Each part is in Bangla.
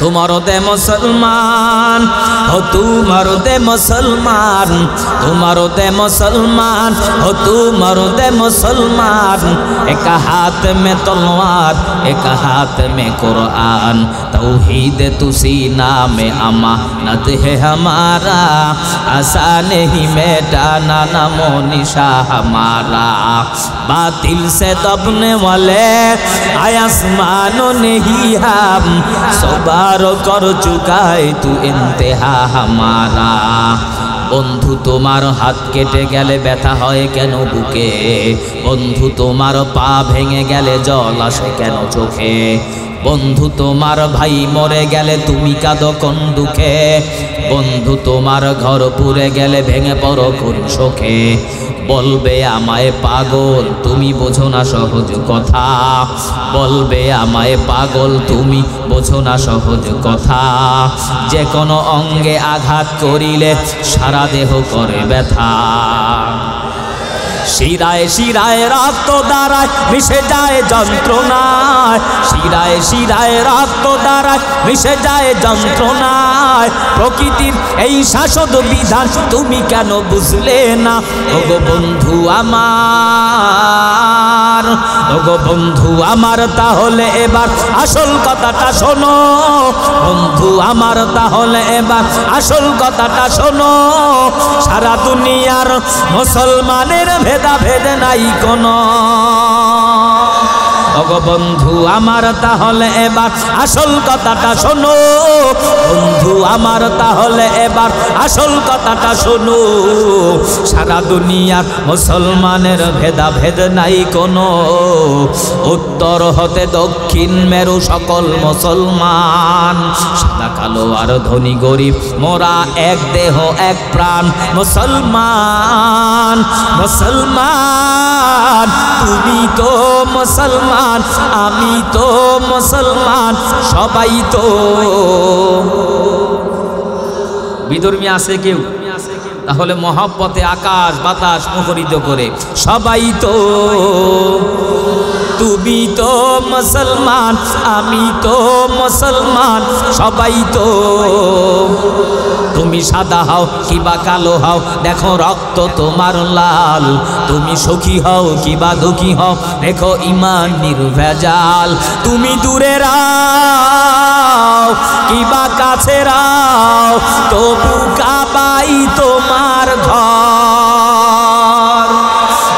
तुम्हारो दे मुसलमान हो तुम्हारो दे मुसलमान तुम्हारो दे मुसलमान हो तुम्हारो दे मुसलमान एक हाथ में तलवार एक हाथ में कुरान तौहीद तुसीना में अमानत है हमारा आसान ही मिटाना नामो निशा हमारा बातिल से दबने वाले आसमानों ने ही हम सवार कर चुका है तू इंतहा हमारा বন্ধু তোমার হাত কেটে গেলে ব্যথা হয় কেন বুকে বন্ধু তোমার পা ভেঙে গেলে জল আসে কেন চোখে বন্ধু তোমার ভাই মরে গেলে তুমি কাঁদো কোন দুঃখে বন্ধু তোমার ঘর পুড়ে গেলে ভেঙে পড়ো কোন শোকে বলবে আমায় পাগল তুমি বোঝো না সহজ কথা বলবে আমায় পাগল তুমি বোঝো না সহজ কথা যে কোনো অঙ্গে আঘাত করিলে সারা দেহ করে ব্যথা শিরায় শিরায় রক্ত দাঁড়ায় মিশে যায় যন্ত্রণায় শিরায় শিরায় রক্ত দাঁড়ায় মিশে যায় যন্ত্রণায় প্রকৃতির এই শাসন বিধান তুমি কেন বুঝলে না ওগো বন্ধু আমার ওগো বন্ধু আমার তাহলে এবার আসল কথাটা শোনো বন্ধু আমার তাহলে এবার আসল কথাটা শোনো সারা দুনিয়ার মুসলমানের ভেদাভেদ নাই কোনো ওগো বন্ধু আমার তাহলে এবার আসল কথাটা শোনো বন্ধু আমার তাহলে এবার আসল কথাটা শোনো সারা দুনিয়ার মুসলমানের ভেদাভেদ নাই কোনো উত্তর হতে দক্ষিণ মেরু সকল মুসলমান সাদা কালো আর ধনী গরিব মোরা এক দেহ এক প্রাণ মুসলমান মুসলমান তুমি তো মুসলমান আমি তো মুসলমান সবাই তো বিধর্মী আছে কেউ তাহলে মহব্বতে আকাশ বাতাস মুখরিত করে সবাই তো তুমি তো মুসলমান আমি তো মুসলমান সবাই তো তুমি সাদা হও কিবা কালো হও দেখো রক্ত তোমার লাল তুমি সুখী হও কিবা দুঃখী হও দেখো ঈমান নির্ভেজাল তুমি দূরে রাও কিবা কাছে রাও তবু কাবাই তোমার ঘর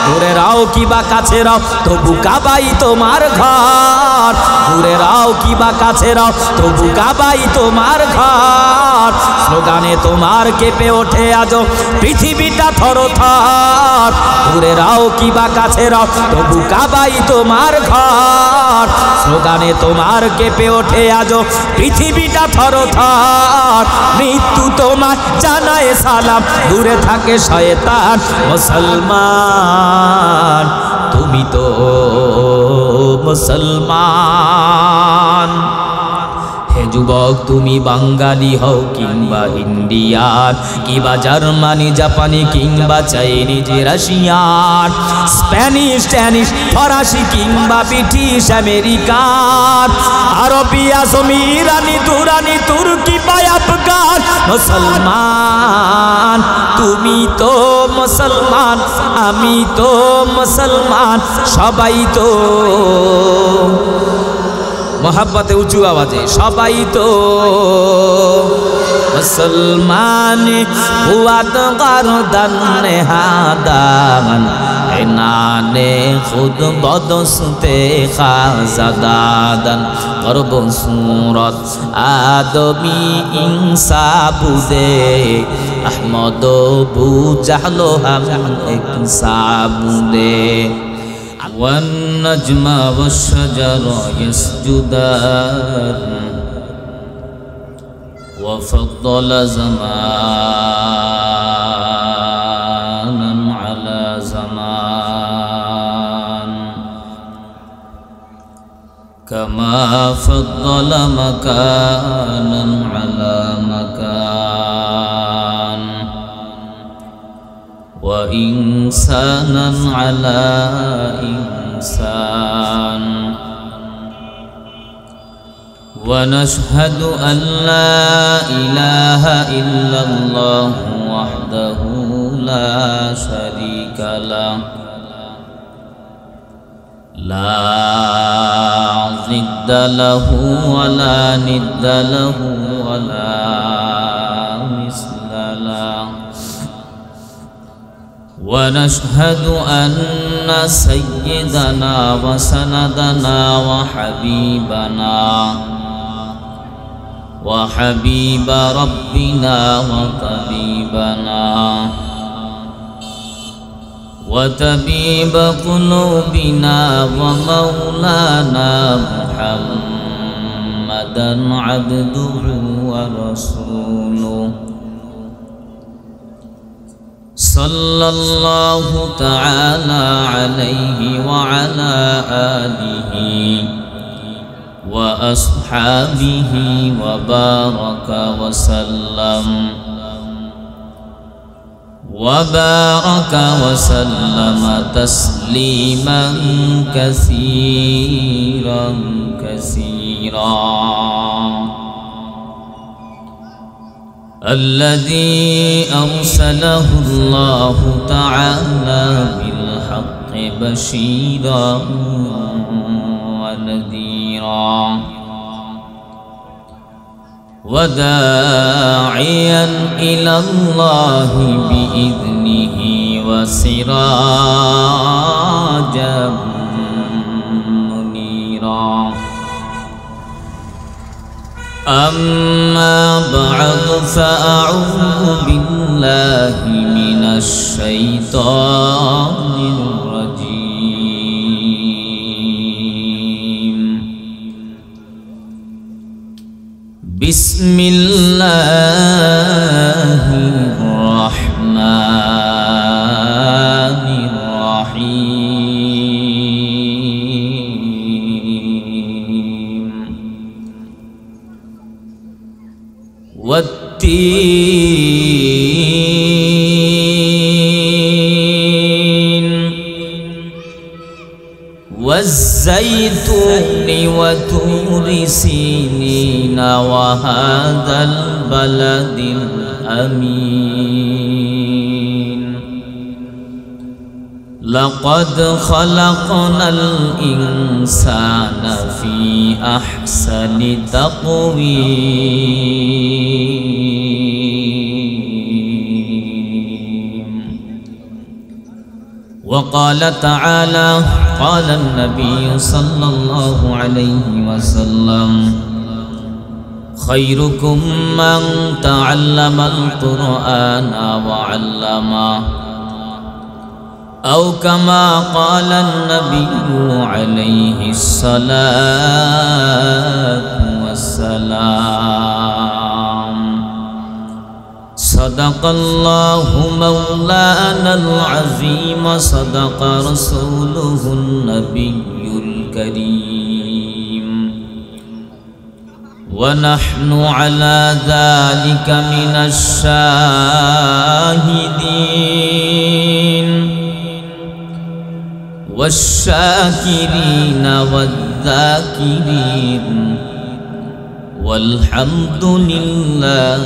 দূরে রাও কিবা কাছে রাও তবু কাবাই তোমার ঘর দূরে রাও কিবা কাছে রাও তবু কাবাই তোমার ঘর স্লোগানে তোমার কেঁপে ওঠে আজ পৃথিবীটা থরথর দূরে রাও কিবা কাছে রাও তবু কাবাই তোমার ঘর স্লোগানে তোমার কেঁপে ওঠে আজ পৃথিবীটা থরথর মৃত্যু তোমার জানায় সালাম দূরে থাকে শয়তান মুসলমান তুমি তো মুসলমান হে যুবক তুমি বাঙালি হও কিংবা ইন্ডিয়ান কিংবা জার্মানি জাপানি কিংবা চাইনিজ রাশিয়ান স্প্যানিশ স্প্যানিশ ফরাসি কিংবা ব্রিটিশ আমেরিকান আরবিয়া জমিরানি দুরানি তুর্কি বা আফগান মুসলমান তুমি তো মুসলমান আমি তো মুসলমান সবাই তো मोहब्बत ऊँचू आवाजे सबाई तो मुसलमान हुआ तो गर्दन हादान नाने खुद बदस्ते खाजादादन गर्ब सूरत आदमी इंसा बुदे अहमद बुझलो हम एक साबुदे والنجم والشجر يسجدان وفضل زمانا على زمان كما فضل مكانا على مكان وإنسانا على إنسان ونشهد أن لا إله إلا الله وحده لا شريك له لا ضد له ولا ند له ولا مثل له ونشهد أن سيدنا وسندنا وحبيب ربنا وطبيب قلوبنا ومولانا محمدا عبده ورسوله صلى الله تعالى عليه وعلى آله وأصحابه وبارك وسلم تسليما كثيرا الذي أرسله الله تعالى بالحق بشيرا ونذيرا وداعيا إلى الله بإذنه وسراجا منيرا أما بعد فأعوذ بالله من الشيطان الرجيم بسم الله الرحمن الرحيم والتين والزيتون وطور سينين وهذا البلد الأمين لقد خلقنا الإنسان في أحسن تقويم وقال تعالى قال النبي صلى الله عليه وسلم خيركم من تعلم القرآن وعلمه أو كما قال النبي عليه الصلاة والسلام صدق الله مولانا العظيم صدق رسوله النبي الكريم ونحن على ذلك من الشاهدين والشاكرين والذاكرين والحمد لله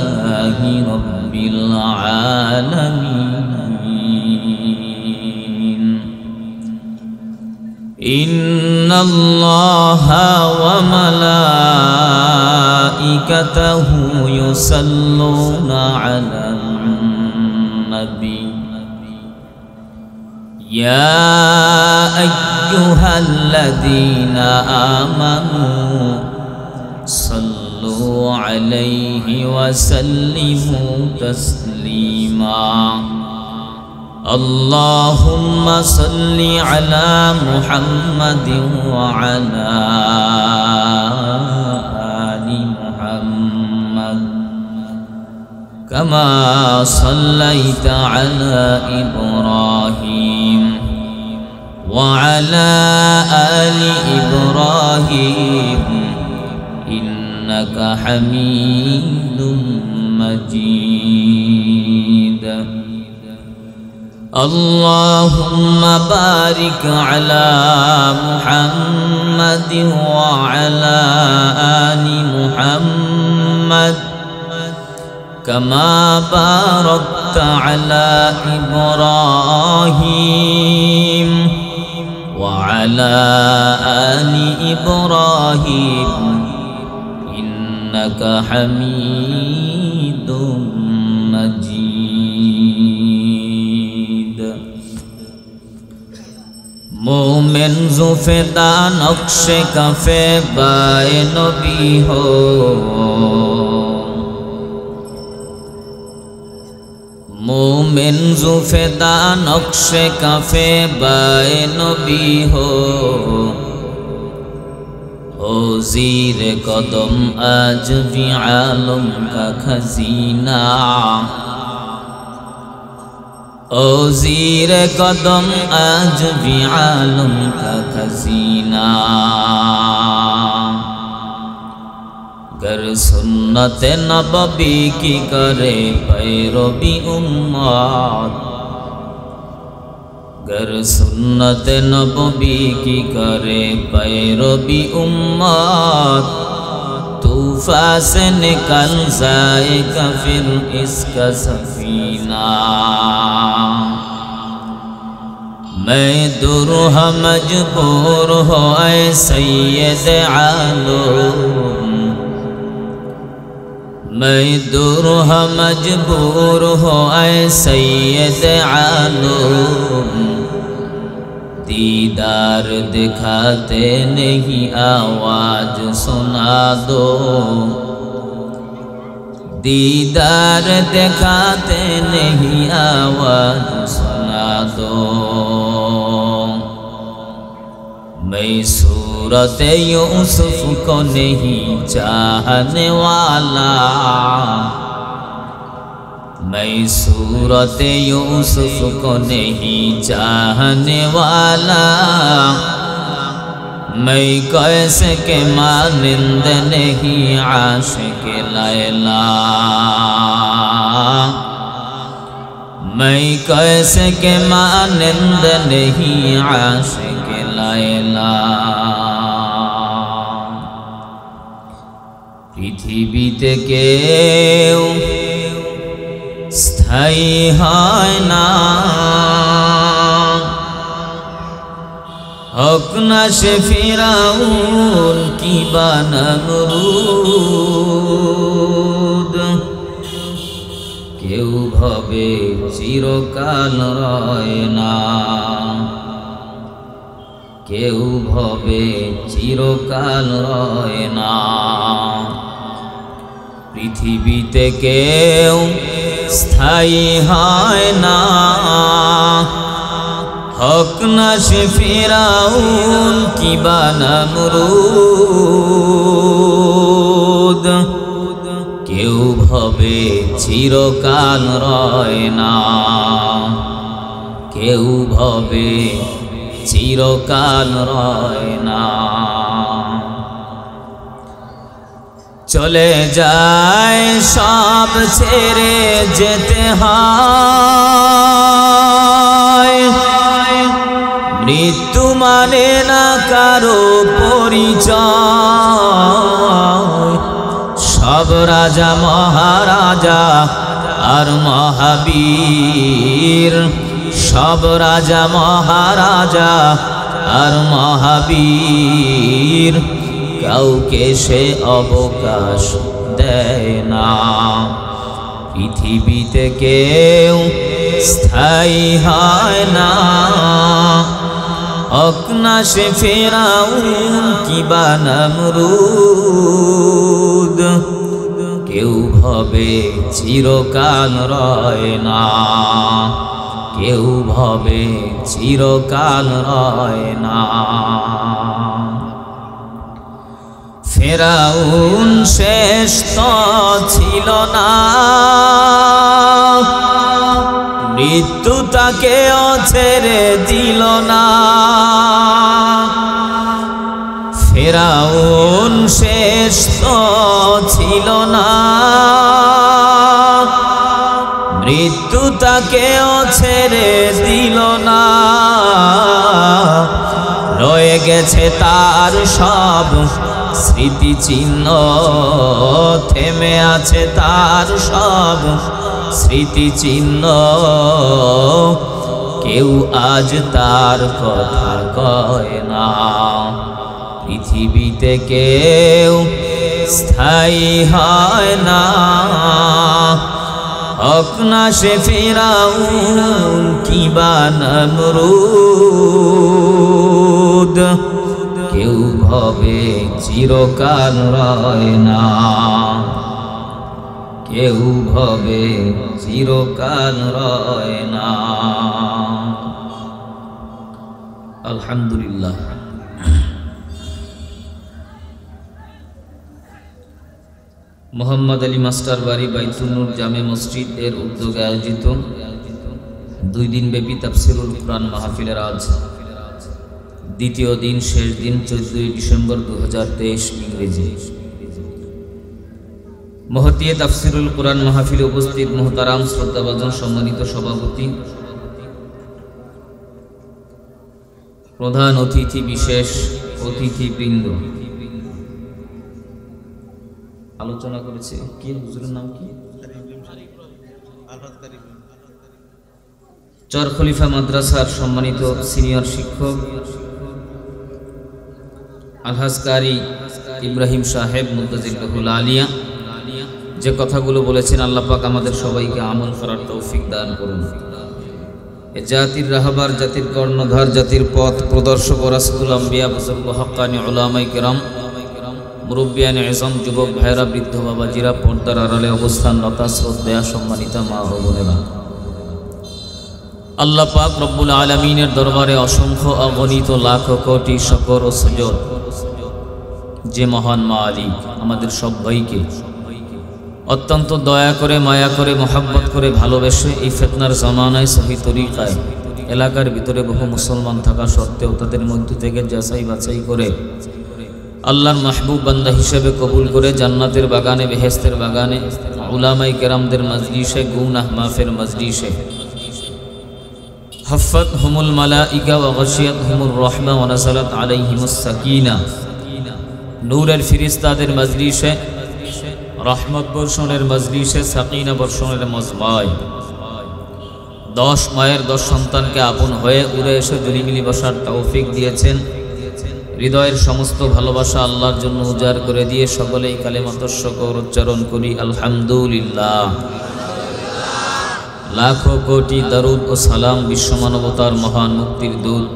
رب العالمين إن الله وملائكته يصلون على النبي يا أيها الذين آمنوا صلوا عليه وسلموا تسليما اللهم صل على محمد وعلى آل محمد كما صليت على إبراهيم وعلى آل إبراهيم إنك حميد مجيد اللهم بارك على محمد وعلى آل محمد كما باركت على إبراهيم وعلى آل إبراهيم إنك حميد مجيد مومن ज़ुफ़ेदा नक्श कफ़े बाए नबी हो मोमिन ज़ुफ़ेदा नक्श कफ़े बाए नबी हो ज़ीर कदम आज भी आलम का खजीना ओ ज़ीर कदम आज भी आलम का खजीना गर सुन्नत नबवी की करे पैरवी उम्मत गर सुन्नत नबवी की करे पैरवी उम्मत तूफा से निकल जाएगा फिर इसका सफीना मैं दुरूह मजबूर हो ऐ सैयद आलम मैं दुरूह मजबूर हो ऐ सैयद आलम दीदार दिखाते नहीं आवाज सुना दो दीदार दिखाते नहीं आवाज सुना दो मैं सूरत यूसुफ को नहीं चाहने वाला मैं सूरत यूसुफ को नहीं चाहने वाला मैं कैसे के मानिंद नहीं आशिक लैला मैं कैसे के मानिंद नहीं आशिक लैला पृथ्वीते केउ स्थायी है ना हक नशे फिराउन की नमरूद केउ भवे चिरकाल रहे ना केउ भवे चिरकाल रहे ना पृथ्वीते केउ स्थायी है ना हक नशे फिराउन की नमरूद केउ भवे चिरकाल रहे ना केउ भवे चिरकाल रहे ना चले जाए सब ছেড়ে যেতে হয় মৃত্যু মানে না কারো পরিচয় सब राजा महाराजा और महावीर सब राजा महाराजा और महावीर কাউকে সে অবকাশ দেয় না পৃথিবীতে কেউ স্থায়ী হয় না অকনাশে ফেরাউন কিবা নমরুদ কেউ ভবে চিরকাল রয় না কেউ ভবে চিরকাল রয় না ফেরাউন শেষ তো ছিল না মৃত্যু তাকেও ছেড়ে দিল না ফেরাউন শেষ তো ছিল না মৃত্যু তাকেও ছেড়ে দিল না, রয়ে গেছে তার সব স্মৃতিচিহ্ন, থেমে আছে তার সব স্মৃতিচিহ্ন। কেউ আজ তার কথা কয় না, পৃথিবীতে কেউ স্থায়ী হয় না। হক না সে ফিরাউন কিবা নমরুদ, কেউ ভবে চিরকাল রয় না, কেউ ভবে চিরকাল রয় না। আলহামদুলিল্লাহ। মোহাম্মদ আলী মাস্টার বাড়ি বাইতুল নূর জামে মসজিদ এর উদ্যোগে আয়োজিত 2 দিন ব্যাপী তাফসিরুল কুরআন মাহফিলের আজ দ্বিতীয় দিন, শেষ দিন 14 ডিসেম্বর 2023 ইংরেজি। মহতিয়ে তাফসিরুল কুরআন মাহফিলে উপস্থিত মুহতারাম শ্রদ্ধাভাজন সম্মানিত সভাপতি, প্রধান অতিথি, বিশেষ অতিথিবৃন্দ, আলোচনা করেছে কি হুজুরের নাম কি? চর খলিফা মাদ্রাসার সম্মানিত সিনিয়র শিক্ষক আলহাজ কারি ইব্রাহিম সাহেব মুদ্দাজিল্লাহুল আলিয়া, যে কথাগুলো বলেছেন আল্লাহ পাক আমাদের সবাইকে আমল করার তৌফিক দান করুন। এ জাতির রাহবার, জাতির কর্ণধার, জাতির পথ প্রদর্শক ও রাসূলুল আম্বিয়া বুজুর্গ হক্কানি উলামায়ে কেরাম, মুরব্বিয়ান আযম, যুবক ভাইরা, বৃদ্ধ বাবাজিরা, পর্দার আড়ালে অবস্থানরত শ্রদ্ধেয়া সম্মানিতা মা ও বোনেরা, আল্লাহ পাক রব্বুল আলামিনের দরবারে অসংখ্য অগণিত লাখ কোটি শুকর ও সুজুদ, যে মহান মালিক আমাদের সবাইকে অত্যন্ত দয়া করে, মায়া করে, মোহাব্বত করে, ভালোবেসে এই ফিতনার জামানায় সহি তরিকায় এলাকার ভিতরে বহু মুসলমান থাকা সত্ত্বেও তাদের মধ্য থেকে যাচাই বাছাই করে আল্লাহর মাহবুব বান্দা হিসেবে কবুল করে জান্নাতের বাগানে, বেহেশতের বাগানে, উলামায়ে কেরামদের মজলিসে, গুনাহ মাফের মজলিসে, হাফাতহুমুল মালাইকা ওয়া গাশিয়াতহুমুর রাহমা ওয়া নাযালাত আলাইহিমুস সাকিনা, নূরের ফেরেশতাদের মজলিসে, রহমত বর্ষণের মজলিসে, সাকিনা বর্ষণের মজমায় 10 মায়ের 10 সন্তানকে আপন হয়ে উড়ে এসে জলিমিলি বসার তৌফিক দিয়েছেন। হৃদয়ের সমস্ত ভালোবাসা আল্লাহর জন্য উজাড় করে দিয়ে সকলেই কালেমাতুশ শুকর উচ্চারণ করি আলহামদুলিল্লাহ। লাখো কোটি দরুদ ও সালাম বিশ্বমানবতার মহান মুক্তির দূত,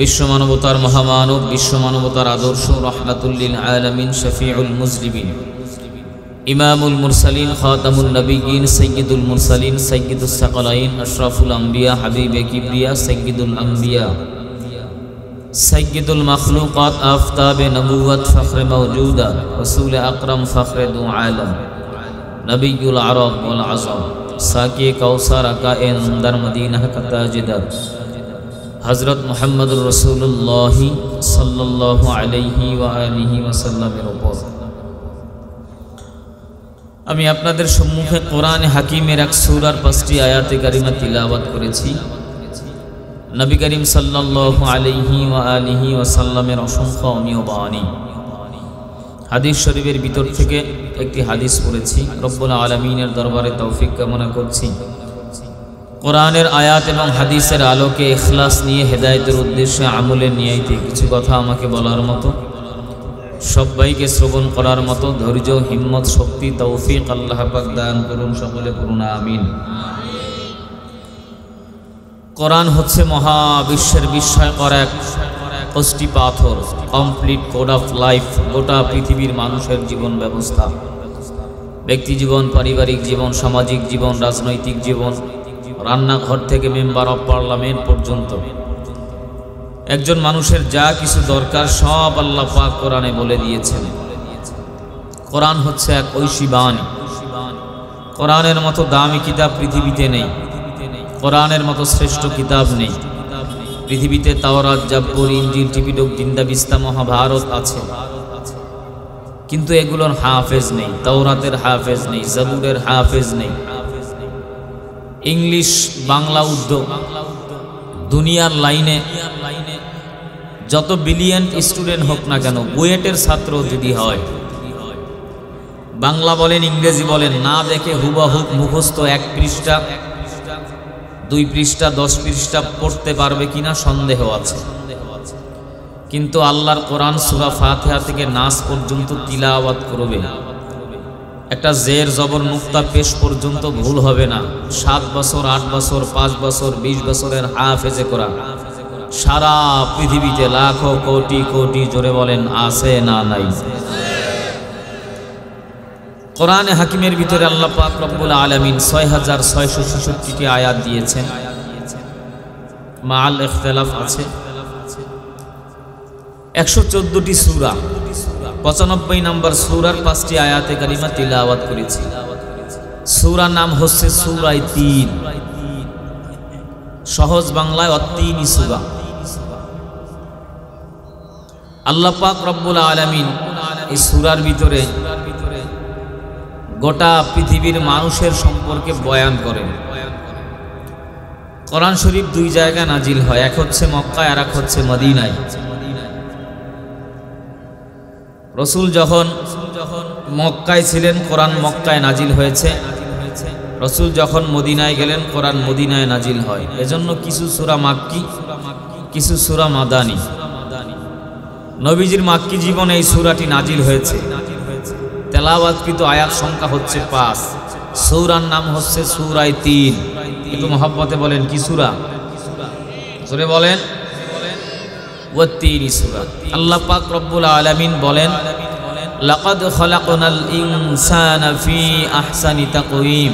বিশ্বমানবতার মহামানব, বিশ্বমানবতার আদর্শ, রাহমাতুল লিল আলামিন, শফিউল মুজলিমিন, ইমামুল মুরসালিন, খাতামুন নবিয়্যিন, সাইয়্যিদুল মুরসালিন, সাইয়্যিদুস সাকালাইন, আশরাফুল আম্বিয়া, হাবিবে কিবরিয়া, সাইয়্যিদুল আম্বিয়া, সাইয়্যিদুল মাখলুকাত, আফতাবে নবুওয়াত, ফখরে মওজুদা, রাসূল আকরাম, ফখরে দু আলম, নবিয়ুল আরব ওয়াল আজম, সাকি কাউসার, আকায়ে নন্দর, মদিনা কা তাজদার, হযরত মুহাম্মদুর রাসূলুল্লাহ সাল্লাল্লাহু আলাইহি ওয়া আলিহি ওয়াসাল্লামের উপর আমি আপনাদের সম্মুখে কোরআন হাকিমের এক সূরার 5টি আয়াতে কারিমা তিলাওয়াত করেছি। নবী করিম সাল্লাল্লাহু আলাইহি ওয়া আলিহি ওয়াসাল্লামের অসংখ্য অমীয় বাণী, হাদিস শরীফের ভিতর থেকে একটি হাদিস পড়েছি। রব্বুল আলামিনের দরবারে তৌফিক কামনা করছি কোরআনের আয়াত এবং হাদিসের আলোকে ইখলাস নিয়ে হেদায়েতের উদ্দেশ্যে আমলের নিয়াইতে কিছু কথা আমাকে বলার মতো, সবাইকে শ্রবণ করার মতো ধৈর্য, হিম্মত, শক্তি, তৌফিক আল্লাহ পাক দান করুন, সকলে করুন আমিন। কোরআন হচ্ছে মহাবিশ্বের বিস্ময়কর এক কষ্টি পাথর, কমপ্লিট কোড অফ লাইফ, গোটা পৃথিবীর মানুষের জীবন ব্যবস্থা, ব্যক্তি জীবন, পারিবারিক জীবন, সামাজিক জীবন, রাজনৈতিক জীবন, রান্নাঘর থেকে মেম্বার অফ পার্লামেন্ট পর্যন্ত একজন মানুষের যা কিছু দরকার সব আল্লাহ পাক কোরআনে বলে দিয়েছেন। কোরআন হচ্ছে এক ঐশী বাণী। কোরআনের মতো দামি কিতাব পৃথিবীতে নেই, কোরআনের মতো শ্রেষ্ঠ কিতাব নেই পৃথিবীতে। তাওরাত, জাবুর, ইনজিল, ত্রিপিটক, জিন্দাবিস্তা, মহাভারত আছে, কিন্তু এগুলোর হাফেজ নেই। তাওরাতের হাফেজ নেই, জাবুরের হাফেজ নেই, ইংলিশ বাংলা উর্দু দুনিয়ার লাইনে যত ব্রিলিয়ান্ট স্টুডেন্ট হোক না কেন, বুয়েটের ছাত্র যদি হয়, বাংলা বলেন ইংরেজি বলেন, না দেখে হুবহুব মুখস্থ 1 পৃষ্ঠা 2 পৃষ্ঠা 10 পৃষ্ঠা পড়তে পারবে কিনা সন্দেহ আছে। কিন্তু আল্লাহর কোরআন সূরা ফাতিহা থেকে নাস পর্যন্ত তিলাওয়াত করবে, একটা জের জবর নুক্তা পেশ পর্যন্ত ভুল হবে না। 7 বছর 8 বছর 5 বছর 20 বছরের হাফেজে কোরআন সারা পৃথিবীতে লাখো কোটি কোটি, জোরে বলেন আছে না নাই? কোরআনে হাকিমের ভিতরে আল্লাহ পাক রব্বুল আলামিন 6666টি আয়াত দিয়েছেন, মাল ইখতিলাফ আছে। 114টি সূরা, 95 নম্বর সূরার 5টি আয়াতে কারিমা তিলাওয়াত করেছি। সূরার নাম হচ্ছে সূরা 3, সহজ বাংলায় অ-3ই সূরা। আল্লাহ পাক রব্বুল আলামিন এই সূরার ভিতরে গোটা পৃথিবীর মানুষের সম্পর্কে বয়ান করেন। কোরআন শরীফ 2 জায়গায় নাজিল হয়, এক হচ্ছে মক্কায় আর এক হচ্ছে মদিনায়। রাসূল যখন মক্কায় ছিলেন কোরআন মক্কায় নাজিল হয়েছে, রাসূল যখন মদিনায় গেলেন কোরআন মদিনায় নাজিল হয়। এজন্য কিছু সূরা মাক্কি, কিছু সূরা মাদানী। নবীজির মাক্কি জীবনে এই সূরাটি নাজিল হয়েছে। তেলাওয়াতকৃত আয়াত সংখ্যা হচ্ছে 5। সূরার নাম হচ্ছে সূরা 3। একটু মহব্বতে বলেন কি সূরা? জোরে বলেন ওয়াত-তিনি সূরা। আল্লাহ পাক রব্বুল আলামিন বলেন, লাকাদ খালাকনাল ইনসানা ফি আহসানি তাকওয়িম।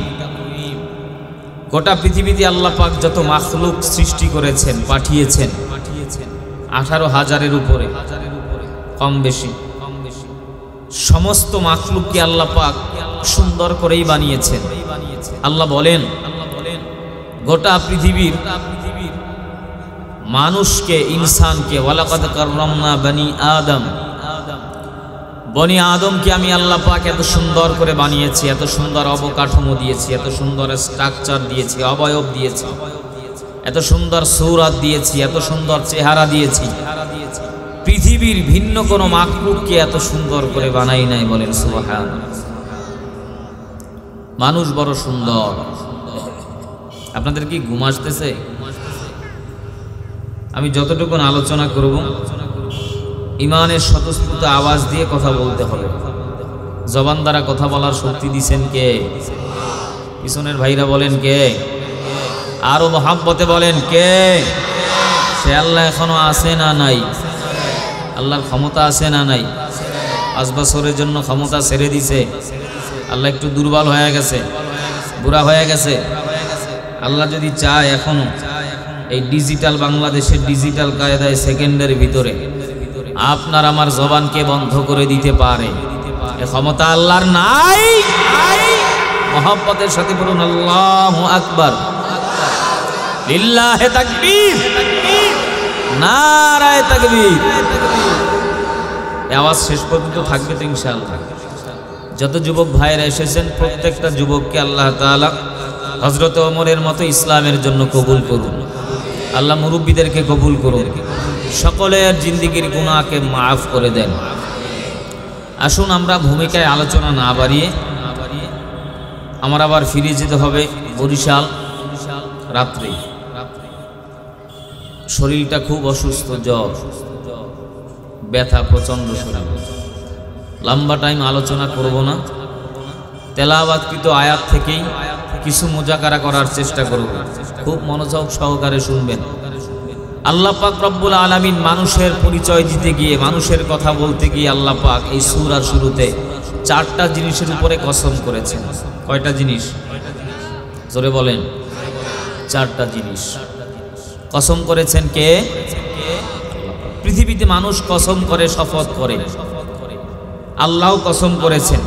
গোটা পৃথিবীতে আল্লাহ পাক যত মাখলুক সৃষ্টি করেছেন, পাঠিয়েছেন 18,000-এর উপরে, কম বেশি সমস্ত মাখলুককে আল্লাহ পাক সুন্দর করেই বানিয়েছেন। আল্লাহ বলেন, গোটা পৃথিবীর মানুষকে, ইনসানকে, ওয়ালাকাদ কাররামনা বনি আদম, বনি আদমকে আমি আল্লাহ পাক এত সুন্দর করে বানিয়েছি, এত সুন্দর অবকাঠামো দিয়েছি, এত সুন্দর স্ট্রাকচার দিয়েছি, অবয়ব দিয়েছি, এত সুন্দর সূরত দিয়েছি, এত সুন্দর চেহারা দিয়েছি। পৃথিবীর ভিন্ন কোনো মাখলুককে এত সুন্দর করে বানাই নাই, বলেন সুবহানাল্লাহ। মানুষ বড় সুন্দর। আপনাদের কি ঘুম আসতেছে? আমি যতটুকু আলোচনা করব ইমানের স্বতঃস্ফূর্ত আওয়াজ দিয়ে কথা বলতে হবে। জবান দ্বারা কথা বলার শক্তি দিয়েছেন কে? পিছনের ভাইরা বলেন কে? আরো মহাব্বতে বলেন কে? সে আল্লাহ এখনো আছে না নাই? আল্লাহর ক্ষমতা আছে না নাই? 5 বছরের জন্য ক্ষমতা ছেড়ে দিছে। আল্লাহ একটু দুর্বল হয়ে গেছে, বুড়া হয়ে গেছে। আল্লাহ যদি চায় এখনো এই ডিজিটাল বাংলাদেশের ডিজিটাল কায়দায় সেকেন্ডের ভিতরে আপনার আমার জবানকে বন্ধ করে দিতে পারে। এ ক্ষমতা আল্লাহর নাই? মহব্বতের সাথে বলুন আল্লাহু আকবার, লিল্লাহি তাকবীর, নারায়ে তাকবীর। এই আওয়াজ শেষ পর্যন্ত থাকবে তো ইনশাআল্লাহ। যত যুবক ভাইরা এসেছেন প্রত্যেকটা যুবককে আল্লাহ তাআলা হযরত ওমরের মতো ইসলামের জন্য কবুল করুন। আল্লাহ মুরব্বীদেরকে কবুল করুন, সকলের জিন্দেগির গুনাহকে মাফ করে দেন। আসুন আমরা ভূমিকায় আলোচনা না বাড়িয়ে, আমার আবার ফিরে যেতে হবে বরিশাল রাত্রে। শরীরটা খুব অসুস্থ, জ্বর, ব্যথা প্রচণ্ড শরীর। লম্বা টাইম আলোচনা করব না, তেলাওয়াতকৃত আয়াত থেকেই কিছু মুজাকারা করার চেষ্টা করব। খুব মনোযোগ সহকারে শুনবেন। আল্লাহ পাক রব্বুল আলামিন মানুষের পরিচয় দিতে গিয়ে, মানুষের কথা বলতে গিয়ে আল্লাহ পাক এই সূরার শুরুতে 4টা জিনিসের উপরে কসম করেছেন। কয়টা জিনিস? জোরে বলেন। 4টা জিনিস কসম করেছেন কে? পৃথিবীতে মানুষ কসম করে, শপথ করে, আল্লাহ কসম করেছেন।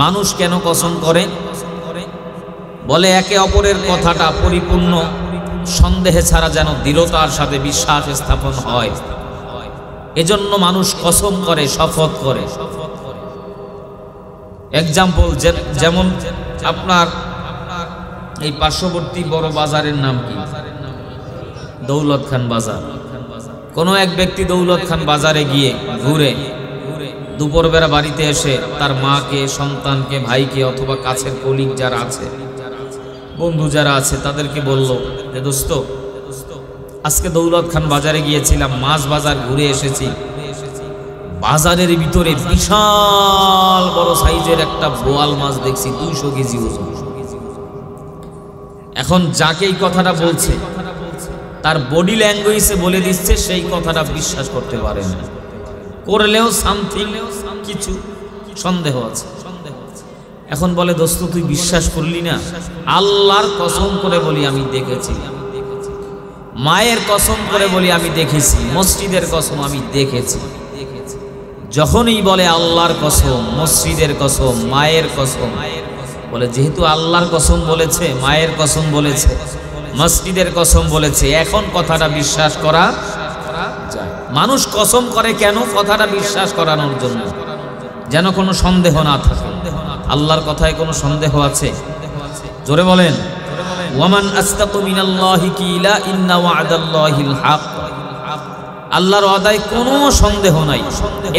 মানুষ কেন কসম করে? বলে একে অপরের কথাটা পরিপূর্ণ সন্দেহে ছাড়া যেন দৃঢ়তার সাথে বিশ্বাস স্থাপন হয়, এজন্য মানুষ কসম করে, শপথ করে। এক্সাম্পল, যেমন আপনার এই পার্শ্ববর্তী বড় বাজারের নাম কি? দৌলত খান বাজার। কোনো এক ব্যক্তি দৌলত খান বাজারে গিয়ে ঘুরে দুপুরবেলা বাড়িতে এসে তার মাকে, সন্তানকে, ভাইকে অথবা কাছের কলিগ যারা আছে, বন্ধু যারা আছে তাদেরকে বলল যে দোস্ত, আজকে দৌলত খান বাজারে গিয়েছিলাম, মাছ বাজার ঘুরে এসেছি। বাজারের ভিতরে বিশাল বড় সাইজের একটা বোয়াল মাছ দেখছি, 200 কেজি ওজন। এখন যাকে এই কথাটা বলছে তার বডি ল্যাঙ্গুয়েজে বলে দিচ্ছে সেই কথাটা বিশ্বাস করতে পারে না, করলেও সামথিং কিছু সন্দেহ আছে। এখন বলে দোস্ত তুই বিশ্বাস করলি না? আল্লাহর কসম করে বলি আমি দেখেছি, মায়ের কসম করে বলি আমি দেখেছি, মসজিদের কসম আমি দেখেছি। যখনই বলে আল্লাহর কসম, মসজিদের কসম, মায়ের কসম, বলে যেহেতু আল্লাহর কসম বলেছে, মায়ের কসম বলেছে, মসজিদের কসম বলেছে, এখন কথাটা বিশ্বাস করা যায়। মানুষ কসম করে কেন? কথাটা বিশ্বাস করানোর জন্য, যেন কোনো সন্দেহ না থাকে। আল্লাহর কথায় কোনো সন্দেহ আছে? জোরে বলেন। ওয়ামান আস্তাকু মিনাল্লাহি কিলা ইন্না ওয়া'দাল্লাহিল হক। আল্লাহর ওয়াদায় কোনো সন্দেহ নাই।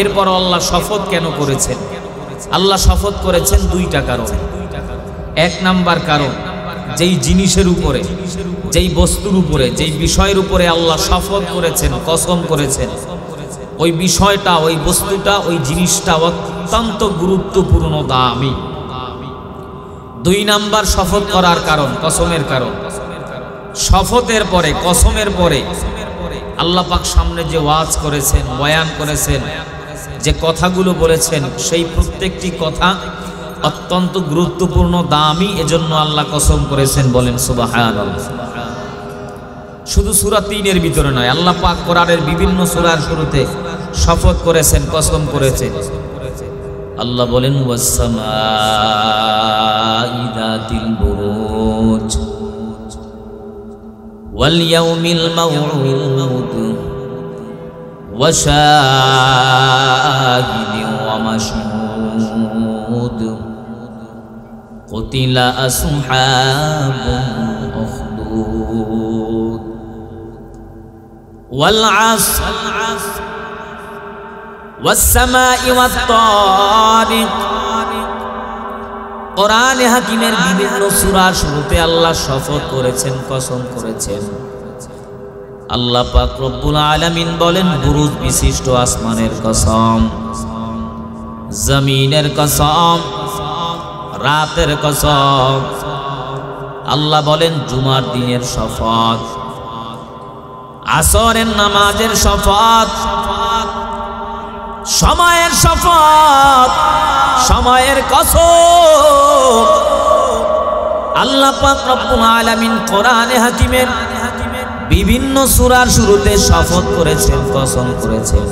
এরপর আল্লাহ শপথ কেন করেছেন? আল্লাহ শপথ করেছেন দুইটা কারণ। এক নাম্বার কারণ, যেই জিনিসের উপরে, যেই বস্তুর উপরে, যেই বিষয়ের উপরে আল্লাহ শপথ করেছেন, কসম করেছেন, ওই বিষয়টা, ওই বস্তুটা, ওই জিনিসটা অত্যন্ত গুরুত্বপূর্ণ, দামি। দুই নাম্বার শপথ করার কারণ, কসমের কারণ। শপথের পরে, কসমের পরে আল্লাহ পাক সামনে যে ওয়াজ করেছেন, বয়ান করেছেন, যে কথাগুলো বলেছেন, সেই প্রত্যেকটি কথা অত্যন্ত গুরুত্বপূর্ণ, দামি, এজন্য আল্লাহ কসম করেছেন। বলেন সুবহানাল্লাহ। শুধু সূরা ৩-এর ভিতরে নয়, আল্লাহ পাক কোরআনের বিভিন্ন সূরার শুরুতে শপথ করেছেন, কসম করেছেন। আল্লাহ বলেন ওয়াস-সামাই যাতিল বুরুজ ওয়াল ইয়াউমিল মাউউদ ওয়া শাহিদিন ওয়া মাশহুদ কুতিলা আসহাবুল উখদুদ ওয়াল আসর ওয়াস-সামাই ওয়াত-তারিক। কোরআনে হাকিমের বিভিন্ন সূরার শুরুতে আল্লাহ শপথ করেছেন, কসম করেছেন। আল্লাহ পাক রব্বুল আলামিন বলেন বুরুজ বিশিষ্ট আসমানের কসম, জমিনের কসম, রাতের কসম। আল্লাহ বলেন জুমার দিনের শপথ, আসরের নামাজের শপথ, সময়ের শপথ, সময়ের কসম। আল্লাহ পাক রব্বুল আলামিন কোরআনে হাকিমের বিভিন্ন সূরার শুরুতে শপথ করেছেন, কসম করেছেন।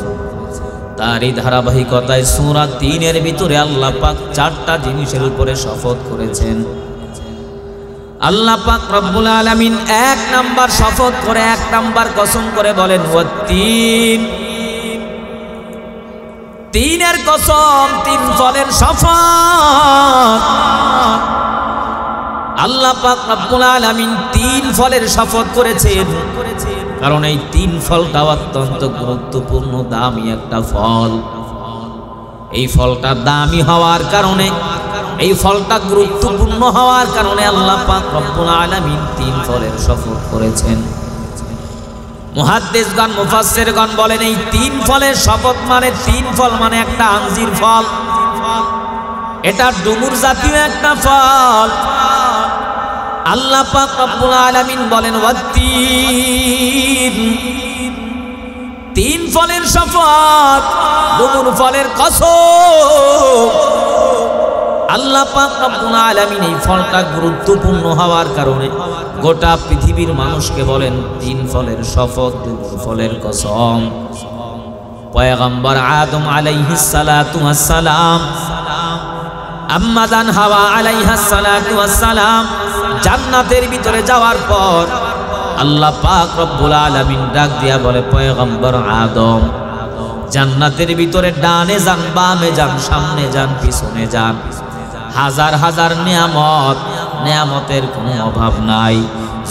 তারই ধারাবাহিকতায় সূরা ৩-এর ভিতরে আল্লাহ পাক ৪টা জিনিসের উপরে শপথ করেছেন। আল্লাহ পাক রব্বুল আলামিন ১ নাম্বার শপথ করে, ১ নাম্বার কসম করে বলেন ওয়াত-তিন। ৩-এর কসম, ৩ ফলের শপথ। আল্লাহ পাক রব্বুল আলামিন ৩ ফলের শপথ করেছেন, কারণ এই ৩ ফলটা অত্যন্ত গুরুত্বপূর্ণ, দামি একটা ফল। এই ফলটা দামি হওয়ার কারণে, এই ফলটা গুরুত্বপূর্ণ হওয়ার কারণে আল্লাহ পাক রব্বুল আলামিন ৩ ফলের শপথ করেছেন। মুহাদ্দিসগণ, মুফাসসিরগণ বলেন এই ৩ ফলের শপথ মানে, ৩ ফল মানে একটা আঞ্জির ফল, এটা ডুমুর জাতীয় একটা ফল। আল্লাহ পাক রব্বুল আলামিন বলেন ওয়াত-তিন, ৩ ফলের শপথ, ডুমুর ফলের কসম। আল্লাহ পাক রব্বুল আলামিন এই ফলটা গুরুত্বপূর্ণ হওয়ার কারণে গোটা পৃথিবীর মানুষকে বলেন ৩ ফলের শপথ, ডুমুর ফলের কসম। পয়গম্বর আদম আলাইহিস সালাতু ওয়াস সালাম, আম্মা জান হাওয়া আলাইহাস সালাতু ওয়াস সালাম জান্নাতের ভিতরে যাওয়ার পর আল্লাহ পাক রব্বুল আলামিন ডাক দিয়া বলে পয়গম্বর আদম, জান্নাতের ভিতরে ডানে যান, বামে যান, সামনে যান, পিছনে যান, হাজার হাজার নিয়ামত নেয়ামতের কোনো অভাব নাই।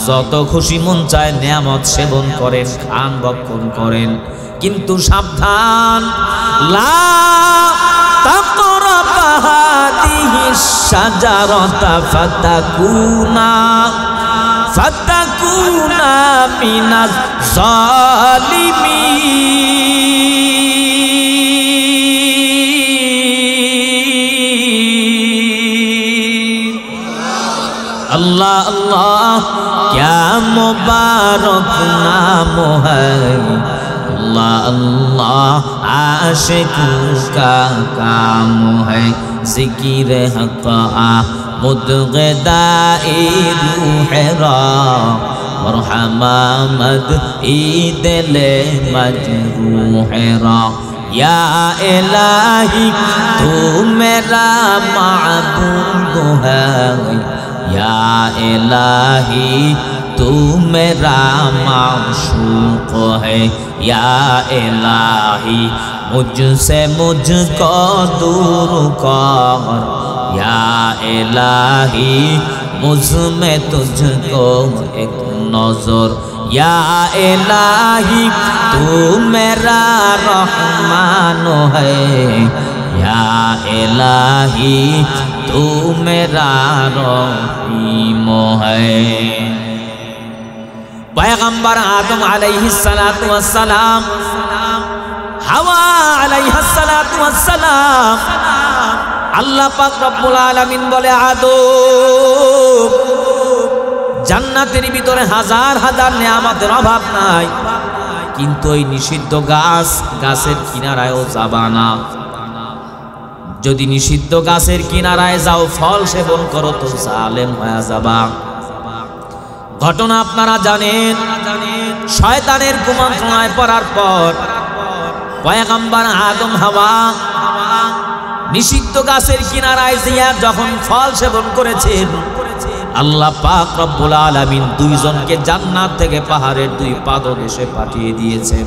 যত খুশি মন চায় নেয়ামত সেবন করেন, খান, ভক্ষণ করেন, কিন্তু সাবধান, লা তাকরাবা হাদিহিস শাজারাতা ফাতাকুনা মিনাজ জালিমিন। अल्लाह अल्लाह क्या मुबारक नाम है, अल्लाह अल्लाह आशिकों का काम है। ज़िक्र हक़ मुदग़दाए रूह रा मरहमा मद ईदिल मजरूह रा। या इलाही तू मेरा माबूद है, या इलाही तू मेरा माशूक़ है। या इलाही मुझसे मुझको दूर कर, या इलाही मुझ में तुझको एक नज़र। या इलाही तू मेरा रहमान है, या इलाही तू मेरा रहीम है। पैगंबर आदम अलैहिस्सलातु वस्सलाम, हवा अलैहिस्सलातु वस्सलाम, আল্লাহ পাক রব্বুল আলামিন বলে, আদম, জান্নাতের ভিতরে হাজার হাজার নেয়ামতের অভাব নাই, কিন্তু ওই নিষিদ্ধ গাছের কিনারায়ও যাবা না। যদি নিষিদ্ধ গাছের কিনারায় যাও, ফল সেবন করো, তো জালেম হয়ে যাবা। ঘটনা আপনারা জানেন, শয়তানের কুমন্ত্রণায় পড়ার পর পয়গম্বর আদম হাওয়া নিষিদ্ধ গাছের কিনারায় গিয়া যখন ফল সেবন করেছেন, আল্লাহ পাক রব্বুল আলামিন দুইজনকে জান্নাত থেকে পাহাড়ের দুই পাদদেশে পাঠিয়ে দিয়েছেন।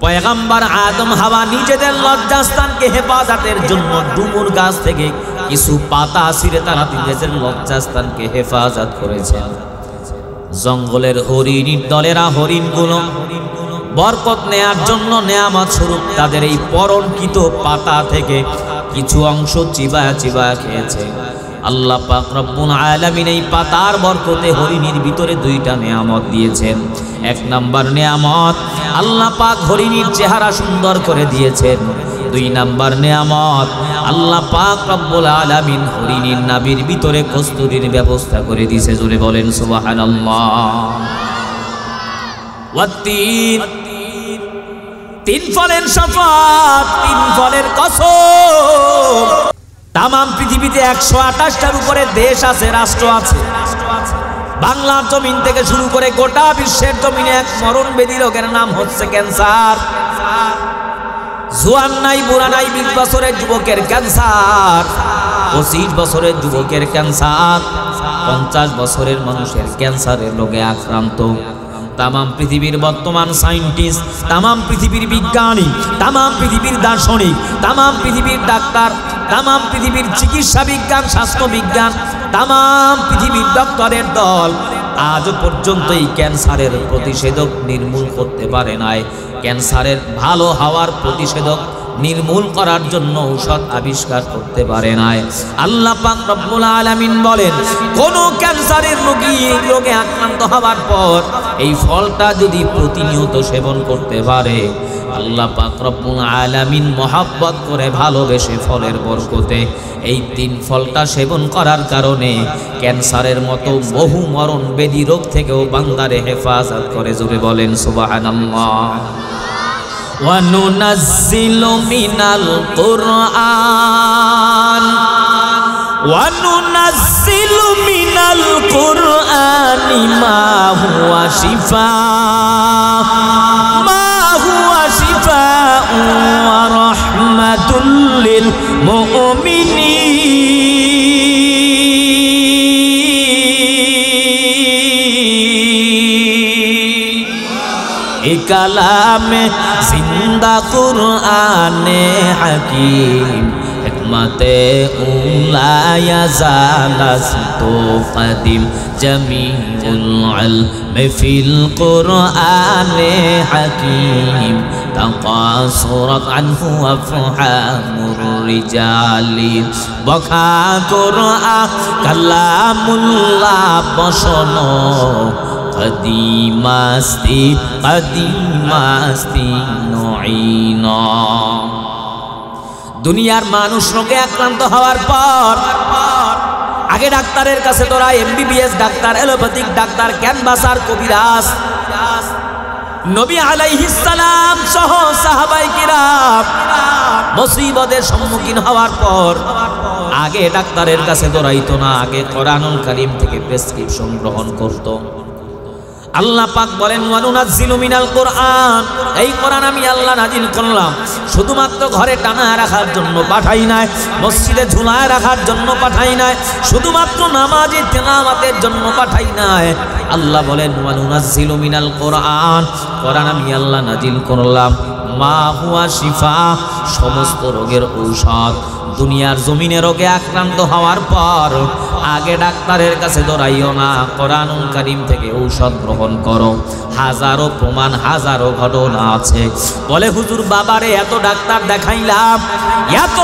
পয়গম্বর আদম হাওয়া নিজেদের লজ্জাস্থানকে হেফাজতের জন্য ডুমুর গাছ থেকে কিছু পাতা ছিঁড়ে তারা নিজেদের লজ্জাস্থানকে হেফাজত করেছেন। জঙ্গলের হরিণীর দলেরা হরিণগুলো বরকত নেয়ার জন্য নেয়ামত স্বরূপ তাদের এই পরণকৃত পাতা থেকে কিছু অংশ চিবায়া চিবায়া খেয়েছে। আল্লাহ পাক রব্বুল আলামিন এই পাতার বরকতে হরিণীর ভিতরে দুইটা নেয়ামত দিয়েছেন। এক নাম্বার নেয়ামত, আল্লাহ পাক হরিণীর চেহারা সুন্দর করে দিয়েছেন। দুই নাম্বার নেয়ামত, আল্লাহ পাক রব্বুল আলামিন হরিণীর নাভির ভিতরে কস্তুরীর ব্যবস্থা করে দিয়েছে। জোরে বলেন সুবহানাল্লাহ। ওয়াত্তিন, তিন ফলের শপথ, তিন ফলের কসম। তামাম পৃথিবীতে 128টার উপরে দেশ আছে, রাষ্ট্র আছে। বাংলার জমিন থেকে শুরু করে গোটা বিশ্বের জমিনে এক মরণবেদী রোগের নাম হচ্ছে ক্যান্সার। জোয়ান নাই, বুড়া নাই, 20 বছরের যুবকের ক্যান্সার, 25 বছরের যুবকের ক্যান্সার, 50 বছরের মানুষের ক্যান্সারের রোগে আক্রান্ত। তামাম পৃথিবীর বর্তমান সায়েন্টিস্ট, তামাম পৃথিবীর বিজ্ঞানী, তামাম পৃথিবীর দার্শনিক, তামাম পৃথিবীর ডাক্তার, তামাম পৃথিবীর চিকিৎসা বিজ্ঞান, স্বাস্থ্য বিজ্ঞান, তামাম পৃথিবীর ডক্টরের দল আজ পর্যন্ত এই ক্যান্সারের প্রতিষেধক নির্মূল করতে পারে নাই। ক্যান্সারের ভালো হওয়ার প্রতিষেধক নির্মূল করার জন্য ঔষধ আবিষ্কার করতে পারে নাই। আল্লাহ পাক রব্বুল আলামিন বলেন, কোন ক্যান্সারের রোগী এই রোগে আক্রান্ত হওয়ার পর এই ফলটা যদি প্রতিনিয়ত সেবন করতে পারে, আল্লাহ পাক রব্বুল আলামিন মহব্বত করে ভালোবেসে ফলের বরকতে এই তিন ফলটা সেবন করার কারণে ক্যান্সারের মতো বহু মরণ ব্যাধি রোগ থেকেও বান্দারে হেফাজত করে। জোরে বলেন সুবহানাল্লাহ। وَنُنَزِّلُ مِنَ الْقُرْآنِ وَنُنَزِّلُ مِنَ الْقُرْآنِ مَا هُوَ شِفَاءٌ وَرَحْمَةٌ لِّلْمُؤْمِنِينَ কালামে জিন্দা কুরআনে হাকিম, এক হিকমতে উলা ইয়াজালাস্তু কদিম জামিউল ইলমি ফিল কুরআনে হাকীম তাকাসুরাত আনহু আফহামুর রিজালি বখা কুরআন কালামুল্লাহ বসনো কদিমাস্তি নঈনা। দুনিয়ার মানুষ রোগে আক্রান্ত হওয়ার পর আগে ডাক্তারের কাছে তোরা MBBS doctor, allopathic doctor, canvasser, কবিরাজ। নবী আলাইহিস সালাম সহ সাহাবায়ে কিরাম মুসিবতের সম্মুখীন হওয়ার পর আগে ডাক্তারের কাছে দৌড়াইতো না, আগে কোরআনুল কারীম থেকে প্রেসক্রিপশন গ্রহণ করত। আল্লাহ পাক বলেন ওয়ানুনাজ্জিলু মিনাল কোরআন, এই কোরআন আমি আল্লাহ নাজিল করলাম শুধুমাত্র ঘরে টানা রাখার জন্য পাঠাই নাই, মসজিদে ঝুলায় রাখার জন্য পাঠাই নাই, শুধুমাত্র নামাজে তেলাওয়াতের জন্য পাঠাই নাই। আল্লাহ বলেন ওয়ানুনাজ্জিলু মিনাল কোরআন, কোরআন আমি আল্লাহ নাজিল করলাম মা হুয়া শিফা, সমস্ত রোগের ঔষধ। দুনিয়ার জমিনে রোগে আক্রান্ত হওয়ার পর আগে ডাক্তারের কাছে দৌড়াইও না, কোরআনুল কারীম থেকে ঔষধ গ্রহণ করো। হাজারো প্রমাণ, হাজারো ঘটনা আছে। বলে হুজুর বাবারে এত ডাক্তার দেখাইলাম, এত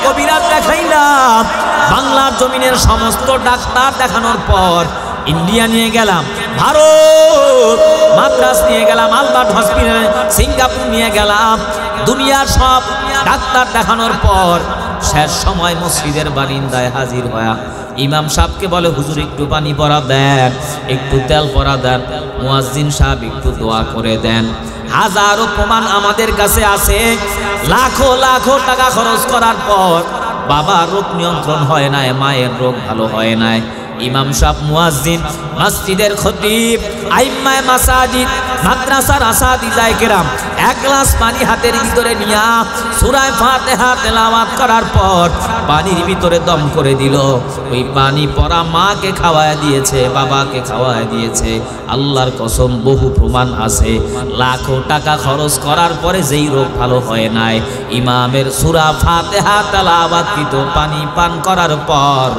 কবিরাজ দেখাইলাম, বাংলার জমিনের সমস্ত ডাক্তার দেখানোর পর ইন্ডিয়া নিয়ে গেলাম, ভারত মাদ্রাস নিয়ে গেলাম, আলবার্ট হসপিটাল, সিঙ্গাপুর নিয়ে গেলাম, দুনিয়ার সব ডাক্তার দেখানোর পর শেষ সময় মসজিদের বারিন্দায় হাজির হয়া ইমাম সাহেবকে বলে হুজুর একটু পানি পড়া দেন, একটু তেল পড়া দেন, মুয়াজ্জিন সাহেব একটু দোয়া করে দেন। হাজারো প্রমাণ আমাদের কাছে আছে। লাখো লাখো টাকা খরচ করার পর বাবার রোগ নিয়ন্ত্রণ হয় নাই, মায়ের রোগ ভালো হয় নাই। ইমাম সাহেব, মুয়াজ্জিন, মসজিদের খতিব, আইম্মায়ে মাসাজিদ, মাদ্রাসার আসাতিজায়ে কেরাম এক গ্লাস পানি হাতের ভিতরে নিয়া সূরা ফাতিহা তেলাওয়াত করার পর পানির ভিতরে দম করে দিল। ওই পানি পড়া মাকে খাওয়ায় দিয়েছে, বাবাকে খাওয়ায় দিয়েছে। আল্লাহর কসম বহু প্রমাণ আছে। লাখো টাকা খরচ করার পরে যেই রোগ ভালো হয় নাই, ইমামের সূরা ফাতিহা তেলাওয়াতকৃত পানি পান করার পর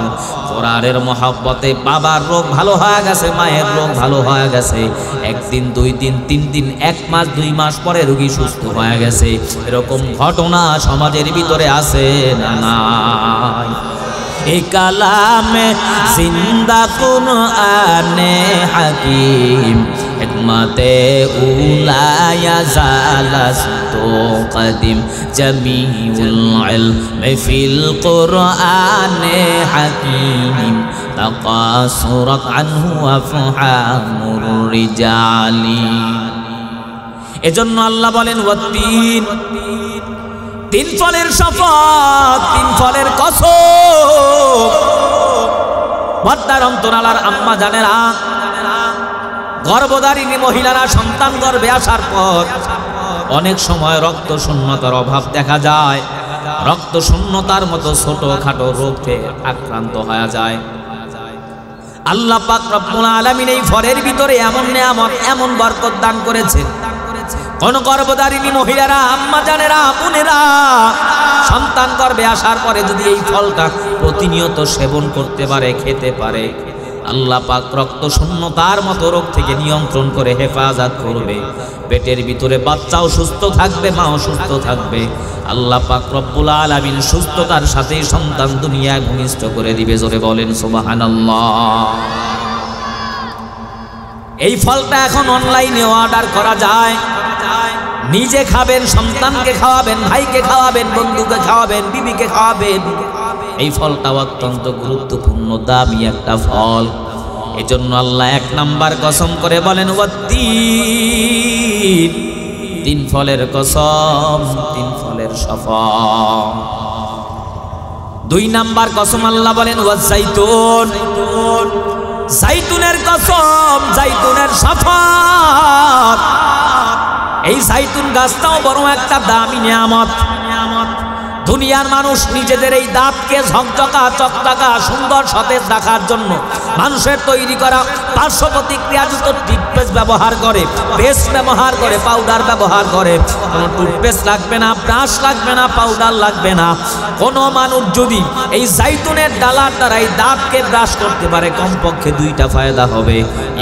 কোরআনের মহব্বতে বাবার রোগ ভালো হয়ে গেছে, মায়ের রোগ ভালো হয়ে গেছে। একদিন, 2 দিন, 3 দিন, 1 মাস, 2 মাস পরে রোগী সুস্থ হয়ে গেছে। এরকম ঘটনা সমাজের ভিতরে আছে না নাই? এই কালামে জিন্দা কুরআনে হাকীম হিকমতে উলা ইয়াজালাস্তু কদিম জামিউল ইলমি ফিল কুরআনে হাকীম তাকাসুরাত আনহু আফহামুর রিজালি। এজন্য আল্লাহ বলেন ওয়াত্তিন, 3 ফলের শপথ, 3 ফলের কসম। পর্দার অন্তরালার আম্মা জানেরা, গর্ভধারিণী মহিলারা সন্তান গর্ভে আসার পর অনেক সময় রক্ত শূন্যতার অভাব দেখা যায়। রক্ত শূন্যতার মতো ছোটখাটো রোগে আক্রান্ত হয়ে যায়। আল্লাহ পাক রব্বুল আলামিন এই ফলের ভিতরে এমন নিয়ামত, এমন বরকত দান করেছেন। কোন গর্ভধারিণী মহিলারা, আম্মা জানেরা, বোনেরা সন্তান গর্ভে আসার পরে যদি এই ফলটা প্রতিনিয়ত সেবন করতে পারে, খেতে পারে, আল্লাহ পাক রক্ত শূন্যতার মতো রোগ থেকে নিয়ন্ত্রণ করে হেফাজত করবে। পেটের ভিতরে বাচ্চাও সুস্থ থাকবে, মাও সুস্থ থাকবে। আল্লাহ পাক রব্বুল আলামিন সুস্থতার সাথে সন্তান দুনিয়ায় ভূমিষ্ঠ করে দিবে। জোরে বলেন সুবহানাল্লাহ। এই ফলটা এখন অনলাইনে অর্ডার করা যায়। নিজে খাবেন, সন্তানকে খাওয়াবেন, ভাইকে খাওয়াবেন, বন্ধুকে খাওয়াবেন, বিবিকে খাওয়াবেন। এই ফলটা অত্যন্ত গুরুত্বপূর্ণ, দামি একটা ফল। এজন্য আল্লাহ 1 নাম্বার কসম করে বলেন ওয়াত্তিন, 3 ফলের কসম, 3 ফলের শপথ। 2 নাম্বার কসম আল্লাহ বলেন ওয়াজাইতুন, জাইতুনের কসম, জাইতুনের শপথ। এই জাইতুন গাছটাও বড় একটা দামি নিয়ামত। দুনিয়ার মানুষ নিজেদের এই দাঁতকে ঝকঝকা চকচকা সুন্দর সতেজ রাখার জন্য মানুষের তৈরি করা পার্শ্ব প্রতিক্রিয়াযুক্ত টুথপেস্ট ব্যবহার করে, পেস্ট ব্যবহার করে, পাউডার ব্যবহার করে। কোনো টুথপেস্ট লাগবে না, ব্রাশ লাগবে না, পাউডার লাগবে না। কোনো মানুষ যদি এই জাইতুনের ডালার দ্বারা এই দাঁতকে ব্রাশ করতে পারে, কমপক্ষে দুইটা ফায়দা হবে।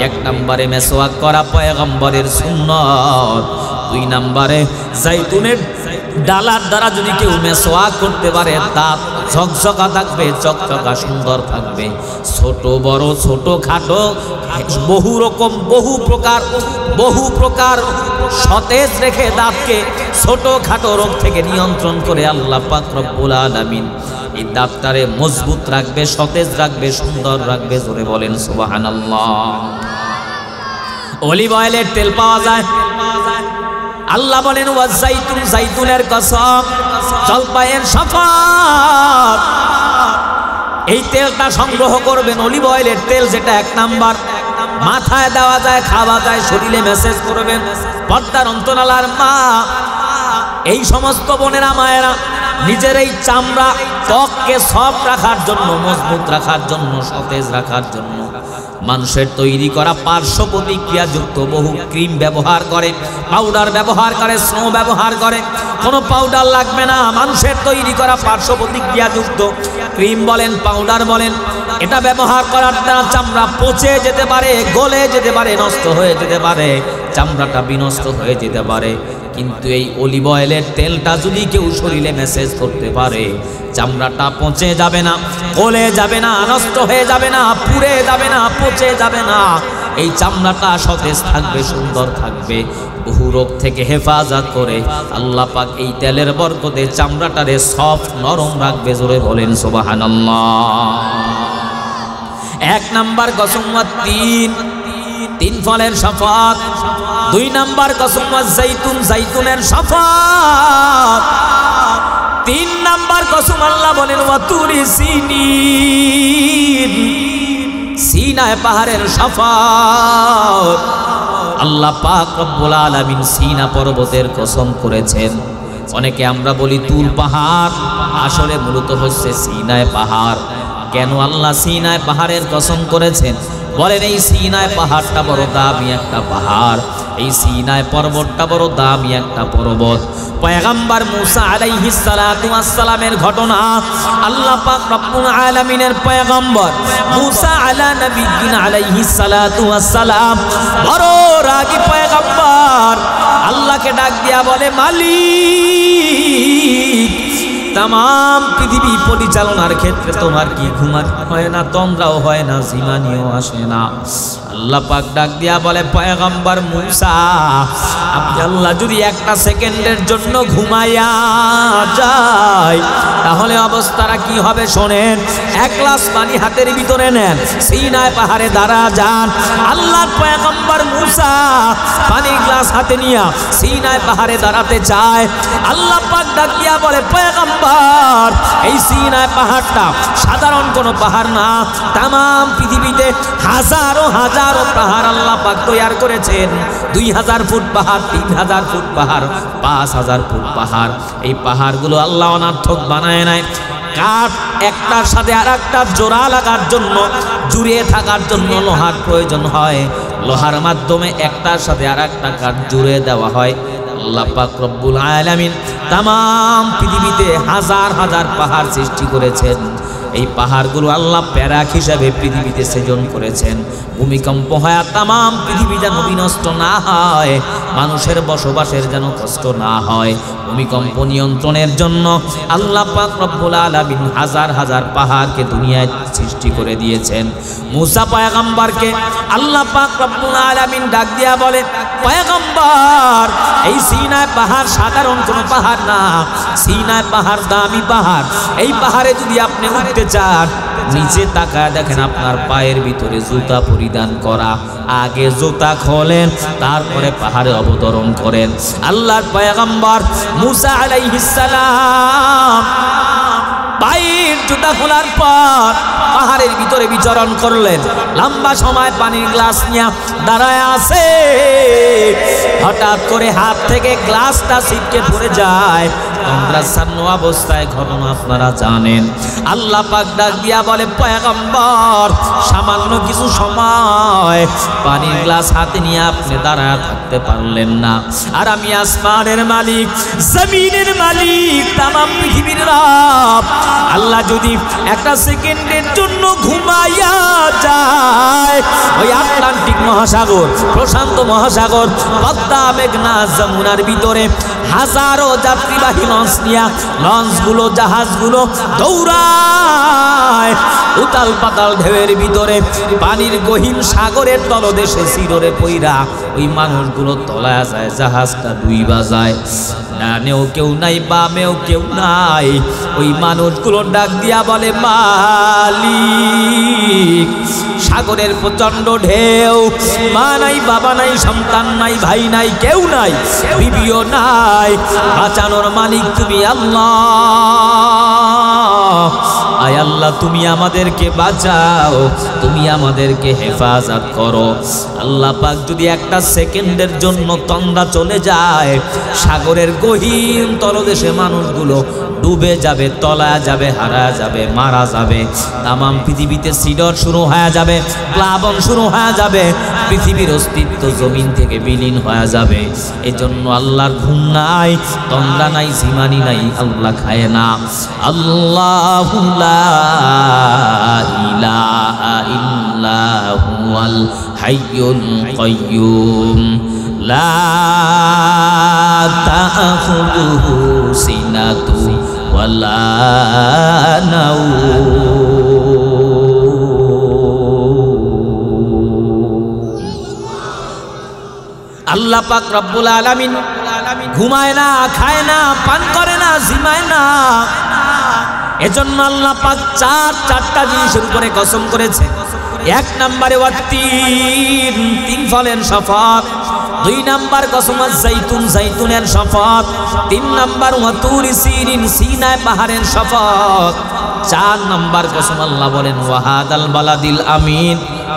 এক নম্বরে মেসওয়াক করা পয়গম্বরের সুন্নত, দুই নম্বরে জাইতুনের ডালার দ্বারা যদি কেউ মেসওয়াক করতে পারে দাঁত ঝকঝকা থাকবে, চকচকা সুন্দর থাকবে। ছোট বড় ছোট খাটো বহু রকম বহু প্রকার সতেজ রেখে দাঁতকে ছোট খাটো রোগ থেকে নিয়ন্ত্রণ করে আল্লাহ পাক রব্বুল আলামিন এই দাঁতটারে মজবুত রাখবে, সতেজ রাখবে, সুন্দর রাখবে। জোরে বলেন সুবহানাল্লাহ। অলিভ অয়েলের তেল পাওয়া যায়। আল্লাহ বলেন ওয়াজাইতুন, জাইতুনের কসম, জলপাইয়ের শপথ। এই তেলটা সংগ্রহ করবেন, অলিভ অয়েলের তেল, যেটা এক নাম্বার, মাথায় দেওয়া যায়, খাওয়া যায়, শরীরে মেসেজ করবেন। পর্দার অন্তরালার মা, এই সমস্ত বোনেরা মায়েরা নিজের এই চামড়া ত্বককে সফট রাখার জন্য, মজবুত রাখার জন্য, সতেজ রাখার জন্য মানুষের তৈরি করা পার্শ্ব প্রতিক্রিয়াযুক্ত বহু ক্রিম ব্যবহার করে, পাউডার ব্যবহার করে, স্নো ব্যবহার করে। কোনো পাউডার লাগবে না, মানুষের তৈরি করা পার্শ্ব প্রতিক্রিয়াযুক্ত ক্রিম বলেন, পাউডার বলেন, এটা ব্যবহার করার দ্বারা চামড়া পচে যেতে পারে, গলে যেতে পারে, নষ্ট হয়ে যেতে পারে, চামড়াটা বিনষ্ট হয়ে যেতে পারে। কিন্তু এই অলিভ অয়েলের তেলটা যদি কেউ শরীরে মেসেজ করতে পারে, চামড়াটা পচে যাবে না, গলে যাবে না, নষ্ট হয়ে যাবে না, পুড়ে যাবে না, পচে যাবে না। এই চামড়াটা সতেজ থাকবে, সুন্দর থাকবে, বহু রোগ থেকে হেফাজত করে আল্লাহ পাক এই তেলের বরকতে চামড়াটারে সফট নরম রাখবে। জোরে বলেন সুবহানাল্লাহ। এক নাম্বার কসম তিন ফলের শপথ। দুই নাম্বার কসম জাইতুন, জাইতুনের শপথ। তিন নাম্বার কসম আল্লাহ বলেন ওয়াতুরি সিনিন, সিনায় পাহাড়ের শপথ। আল্লাহ পাক রব্বুল আলামিন সিনা পর্বতের কসম করেছেন। অনেকে আমরা বলি তুর পাহাড়, আসলে মূলত হচ্ছে সিনায় পাহাড়। কেন আল্লাহ সিনায় পাহাড়ের কসম করেছেন? বলেন এই সিনায় পাহাড়টা বড় দামি একটা পাহাড়, এই সিনায় পর্বতটা বড় দামি একটা পর্বত। পয়গম্বর মুসা আলাইহিস সালাতু ওয়াস সালামের ঘটনা, আল্লাহ পাক রব্বুল আলামিনের পয়গম্বর মুসা আলা নবিয়িনা আলাইহিস সালাতু ওয়াস সালাম বড় রাগী পয়গম্বর, আল্লাহকে ডাক দিয়া বলে, মালিক, तमाम पृथ्वी परिचालनार क्षेत्रे तोमार की घुमान हय ना, तंद्राओ हय ना, जिमानिओ आसे ना। আল্লাহ পাক ডাক দিয়া বলে, পয়গম্বর মুসা, আপনি আল্লাহ যদি একটা সেকেন্ডের জন্য ঘুমাইয়া যায় তাহলে অবস্থাটা কি হবে শোনেন। এক গ্লাস পানি হাতের ভিতরে নেন, সিনায় পাহাড়ে দাঁড়া যান। আল্লাহর পয়গম্বর মুসা পানির গ্লাস হাতে নিয়া সিনায় পাহাড়ে দাঁড়াতে চায়। আল্লাহ পাক ডাক দিয়া বলে, পয়গম্বর, এই সিনায় পাহাড়টা সাধারণ কোনো পাহাড় না, तमाम পৃথিবীতে হাজারো হাজার পাহাড় আল্লাহ পাক তৈরি করেছেন। 2000 ফুট পাহাড়, 3000 ফুট পাহাড়, 5000 ফুট পাহাড়। এই পাহাড়গুলো আল্লাহ অনার্থক বানায় নাই। কাঠ একটার সাথে আরেকটা জোড়া লাগার জন্য, জুড়ে থাকার জন্য লোহার প্রয়োজন হয়। লোহার মাধ্যমে একটার সাথে আরেকটা কাঠ জুড়ে দেওয়া হয়। আল্লাহ পাক রব্বুল আলামিন तमाम পৃথিবীতে হাজার হাজার পাহাড় সৃষ্টি করেছেন। এই পাহাড়গুলো আল্লাহ প্যারাক হিসাবে পৃথিবীতে সৃজন করেছেন। ভূমিকম্প হয় तमाम পৃথিবী যেন বিনষ্ট না হয়, মানুষের বসবাসের যেন কষ্ট না হয়, ভূমিকম্প নিয়ন্ত্রণের জন্য আল্লাহ পাক রব্বুল আলামিন হাজার হাজার পাহাড়কে দুনিয়ায় সৃষ্টি করে দিয়েছেন। মুসা পয়গম্বরকে আল্লাহ পাক রব্বুল আলামিন ডাক দিয়া বলে, পয়গম্বর, এই সিনায় পাহাড় সাধারণ কোনো পাহাড় না, সিনায় পাহাড় দামি পাহাড়। এই পাহাড়ে যদি আপনি উঠতে চান, নিচে তাকায় দেখেন আপনার পায়ের ভিতরে জুতা পরিধান করা। আগে জুতা খোলেন, তারপরে পাহাড়ে অবতরণ করেন। আল্লাহর পয়গম্বর মুসা আলাইহিস সালাম পায়ের জুতা খোলার পর পাহাড়ের ভিতরে বিচরণ করলেন। লম্বা সময় পানির গ্লাস নিয়ে দাঁড়ায় আছে। হঠাৎ করে হাত থেকে গ্লাসটা ছিটকে পড়ে যায়। তন্দ্রাচ্ছন্ন অবস্থায় ঘটনা আপনারা জানেন। আল্লাহ পাক ডাক দিয়া বলে, পয়গম্বর সামান্য কিছু সময় পানির গ্লাস হাতে নিয়ে আপনি দাঁড়ায় থাকতে পারলেন না, আর আমি আসমানের মালিক, জমিনের মালিক, তামাম পৃথিবীর রব আল্লাহ যদি একটা সেকেন্ডের জন্য ঘুমাইয়া যায়, ওই আটলান্টিক মহাসাগর, প্রশান্ত মহাসাগর, পদ্মা, মেঘনা, যমুনার ভিতরে হাজারো যাত্রীবাহী লঞ্চ নিয়া লঞ্চগুলো, জাহাজগুলো দৌড়ায় উতাল পাতাল ঢেউয়ের ভিতরে, পানির গহীন সাগরের তলদেশে চিররে পইরা ওই মানুষগুলো তলায় যায়, জাহাজটা ডুইবা যায়। ডানেও কেউ নাই, বামেও কেউ নাই, ওই মানুষগুলো ডাক দিয়া বলে, মালিক সাগরের প্রচন্ড ঢেউ, মা নাই, বাবা নাই, সন্তান নাই, ভাই নাই, কেউ নাই, বিবিও নাই, বাঁচানোর মালিক তুমি আল্লাহ। আয় আল্লাহ তুমি আমাদেরকে বাঁচাও, তুমি আমাদেরকে হেফাজত করো। আল্লাহ পাক যদি একটা সেকেন্ডের জন্য তন্দ্রা চলে যায়, সাগরের গহীন তলদেশে মানুষগুলো ডুবে যাবে, তলায় যাবে, হারা যাবে, মারা যাবে, তামাম পৃথিবীতে সিডর শুরু হয়ে যাবে, প্লাবন শুরু হয়ে যাবে, পৃথিবীর অস্তিত্ব জমিন থেকে বিলীন হয়ে যাবে। এজন্য আল্লাহর ঘুম নাই, তন্দ্রা নাই, জিমানি নাই, আল্লাহ খায় না। আল্লাহু লা ইলাহা ইল্লা হুয়াল হাইয়ুল কাইয়্যুম লা তাখুযুহু সিনাতু ওয়ালা নাওম। আল্লাহ পাক রব্বুল আলামিন ঘুমায় না, খায় না, পান করে না, জিমায় না। এজন্য আল্লাহ পাক চারটা জিনিসের উপরে কসম করেছে। এক নম্বরে ওয়াত্তিন, তিন ফলের শপথ। দুই নাম্বার কসম যাইতুন, যাইতুনের শপথ। তিন নাম্বার ওয়াতুর সিনিন, সিনায় পাহাড়ের শপথ। চার নাম্বার কসম আল্লাহ বলেন ওয়াহাদাল বালাদিল আমিন,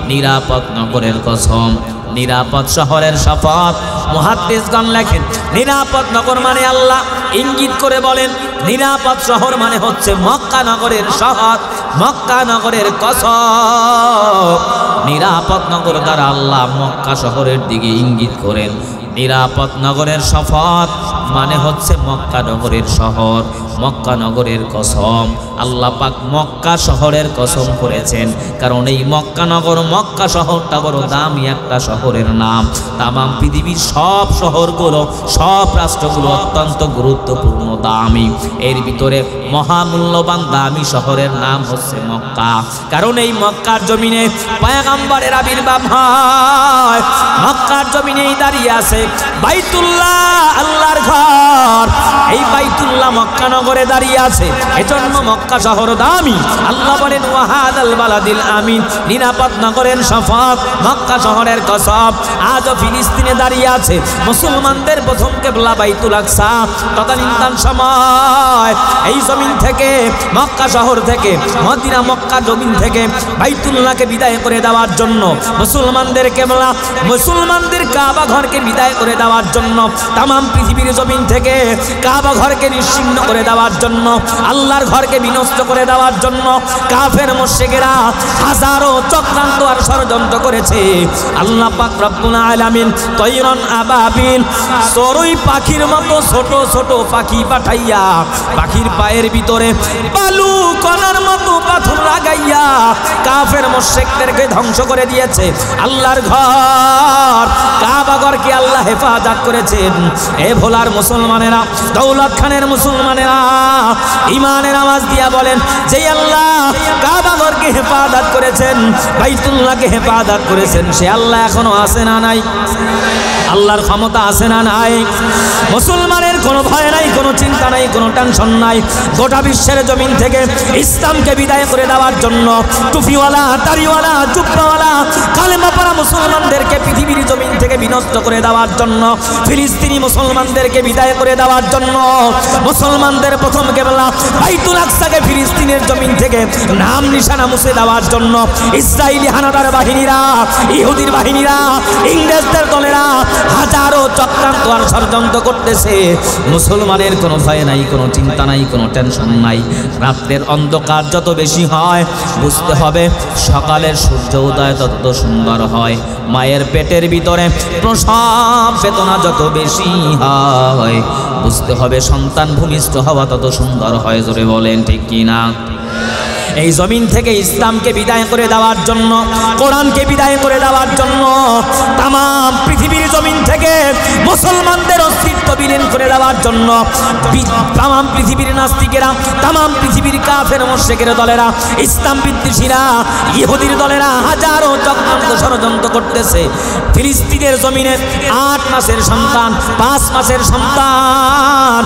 নিরাপদ নগরের কসম, নিরাপদ শহরের শপথ। মুহাদ্দিসগণ লেখেন নিরাপদ নগর মানে আল্লাহ ইঙ্গিত করে বলেন নিরাপদ শহর মানে হচ্ছে মক্কা নগরের শহর, মক্কা নগরের কসম। নিরাপদ নগর দ্বারা আল্লাহ মক্কা শহরের দিকে ইঙ্গিত করেন। নিরাপদ নগরের শপথ মানে হচ্ছে মক্কা নগরের শহর, মক্কা নগরের কসম। আল্লাহ পাক মক্কা শহরের কসম করেছেন, কারণ এই মক্কা নগর, মক্কা শহরটা বড় দামি একটা শহরের নাম। তামাম পৃথিবীর সব শহরগুলো, সব রাষ্ট্রগুলো অত্যন্ত গুরুত্বপূর্ণ, দামি। এর ভিতরে মহামূল্যবান দামি শহরের নাম হচ্ছে মক্কা, কারণ এই মক্কার জমিনে পয়গম্বরের আবির্ভাব হয়। মক্কার জমিনেই দাঁড়িয়ে আছে বাইতুল্লাহ, আল্লাহর ঘর। এই বাইতুল্লাহ মক্কা নগরে দাঁড়িয়ে আছে, এজন্য মক্কা শহর দামি। আল্লাহ বলেন ওয়াহাদাল বালাদিল আমিন, নিরাপদ নগরের শপথ, মক্কা শহরের কসম। আজও ফিলিস্তিনে দাঁড়িয়ে আছে মুসলমানদের প্রথম কিবলা বাইতুল আকসা। তদানীন্তন সময় এই জমিন থেকে, মক্কা শহর থেকে, মদিনা মক্কা জমিন থেকে বাইতুল্লাহকে বিদায় করে দেওয়ার জন্য, মুসলমানদের কিবলা, মুসলমানদের কাবা ঘরকে বিদায় করে দেওয়ার জন্য, তামাম পৃথিবীর জমিন থেকে কাবা ঘরকে নিশ্চিহ্ন করে দেওয়ার জন্য, আল্লাহর ঘরকে বিনষ্ট করে দেওয়ার জন্য কাফের মুশরিকেরা হাজারো চক্রান্ত আর ষড়যন্ত্র করেছে। আল্লাহ পাক রব্বুল আলামিন তয়রন আবাবিল, চড়ুই পাখির মতো ছোট ছোট পাখি পাঠাইয়া পাখির পায়ের ভিতরে বালু কণার মতো পাথর লাগাইয়া কাফের মুশরিকদেরকে ধ্বংস করে দিয়েছে। আল্লাহর ঘর কাবা ঘরকে আল্লাহ হেফাজত করেছেন। এ ভোলার মুসলমানেরা, দৌলত খানের মুসলমানেরা ইমানের আওয়াজ দিয়া বলেন যে আল্লাহ কাবা ঘরকে হেফাজত করেছেন, বাইতুল্লাহকে হেফাজত করেছেন, সে আল্লাহ এখনো আছে না নাই? আল্লাহর ক্ষমতা আছে না নাই? মুসলমানের কোনো ভয় নাই, কোনো চিন্তা নাই, কোনো টেনশন নাই। গোটা বিশ্বের জমিন থেকে ইসলামকে বিদায় করে দেওয়ার জন্য টুপিওয়ালা, দাড়িওয়ালা, জুব্বাওয়ালা, কালেমা পড়া মুসলমানদেরকে পৃথিবীর জমিন থেকে বিনষ্ট করে দেওয়ার জন্য, ফিলিস্তিনি মুসলমানদেরকে বিদায় করে দেওয়ার জন্য, মুসলমানদের প্রথম কিবলা বাইতুল আকসাকে ফিলিস্তিনের জমিন থেকে নাম নিশানা মুছে দেওয়ার জন্য ইসরায়েলি হানাদার বাহিনীরা, ইহুদির বাহিনীরা, ইংরেজদের দলেরা হাজারো চক্রান্ত আর ষড়যন্ত্র করতেছে। মুসলমানের কোনো ভয় নাই, কোনো চিন্তা নাই, কোনো টেনশন নাই। রাত্রের অন্ধকার যত বেশি হয় বুঝতে হবে সকালের সূর্য উদয় তত সুন্দর হয়। মায়ের পেটের ভিতরে প্রসব বেদনা যত বেশি হয় বুঝতে হবে সন্তান ভূমিষ্ঠ হওয়া তত সুন্দর হয়। জোরে বলেন ঠিক কিনা? এই জমিন থেকে ইসলামকে বিদায় করে দেওয়ার জন্য, কোরআনকে বিদায় করে দেওয়ার জন্য, তাম পৃথিবীর জমিন থেকে মুসলমানদের অস্তিত্ব বিলীন করে দেওয়ার জন্য তাম পৃথিবীর নাস্তিকেরা, তাম পৃথিবীর কাফের মুশরিকের দলেরা, ইসলাম বিদ্বেষীরা, ইহুদির দলেরা হাজারো চক্রান্ত ষড়যন্ত্র করতেছে। ফিলিস্তিনের জমিনে 8 মাসের সন্তান, 5 মাসের সন্তান,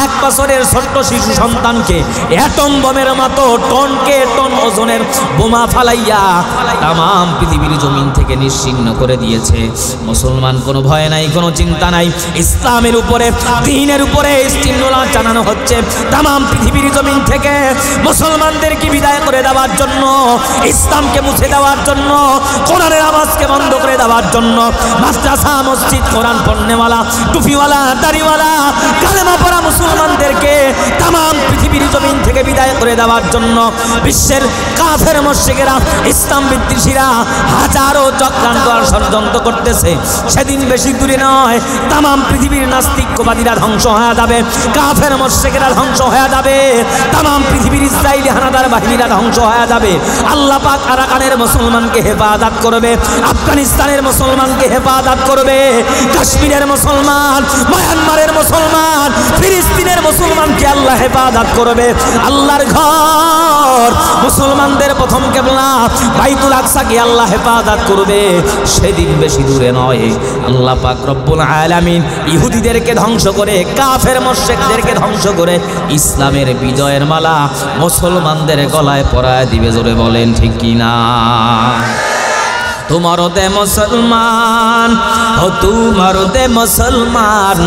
1 বছরের ছোট্ট শিশু সন্তানকে অ্যাটম বোমের মতো টনকে টন ওজনের বোমা ফালাইয়া তাম পৃথিবীর জমিন থেকে নিশ্চিহ্ন করে দিয়েছে। মুসলমান কোনো ভয় নাই, কোনো চিন্তা নাই। ইসলামের উপরে, দ্বীনের উপরে স্টিমুলার জানানো হচ্ছে। তাম পৃথিবীর জমিন থেকে মুসলমানদেরকে বিদায় করে দেওয়ার জন্য, ইসলামকে মুছে দেওয়ার জন্য, কোরআনের আওয়াজকে বন্ধ করে দেওয়ার জন্য মাদ্রাসা, মসজিদ, কোরআন পড়নেওয়ালা, টুপিওয়ালা, দাড়িওয়ালা, কালেমা পড়া মুসলমানদেরকে তাম পৃথিবীর জমিন থেকে বিদায় করে দেওয়ার জন্য বিশ্বের কাফের মুশরিকেরা, ইসলাম বিদ্বেষীরা হাজারো চক্রান্ত আর ষড়যন্ত্র করতেছে। সেদিন বেশি দূরে নয়, তাম পৃথিবীর নাস্তিকবাদীরা ধ্বংস হয়ে যাবে, কাফের মুশরিকেরা ধ্বংস হয়ে যাবে, তাম পৃথিবীর ইসরায়েলি হানাদার বাহিনীরা ধ্বংস হয়ে যাবে। আল্লাহ পাক আরাকানের মুসলমানকে হেফাজত করবে, আফগানিস্তানের মুসলমানকে হেফাজত করবে, কাশ্মীরের মুসলমান, মায়ানমারের মুসলমান, ফিলিস্তিনের মুসলমানকে আল্লাহ হেফাজত করবে। আল্লাহর ঘর, মুসলমানদের প্রথম কিবলা বাইতুল আকসাকে আল্লাহ হেফাজত করবে। সেদিন বেশি দূরে নয়, আল্লাহ পাক রব্বুল আলামিন ইহুদিদেরকে ধ্বংস করে, কাফের মুশরিকদেরকে ধ্বংস করে ইসলামের বিজয়ের মালা মুসলমানদের গলায় পরায় দিবে। জোরে বলেন ঠিক কিনা? তোমার দে মুসলমান, ও তোমার দে মুসলমান,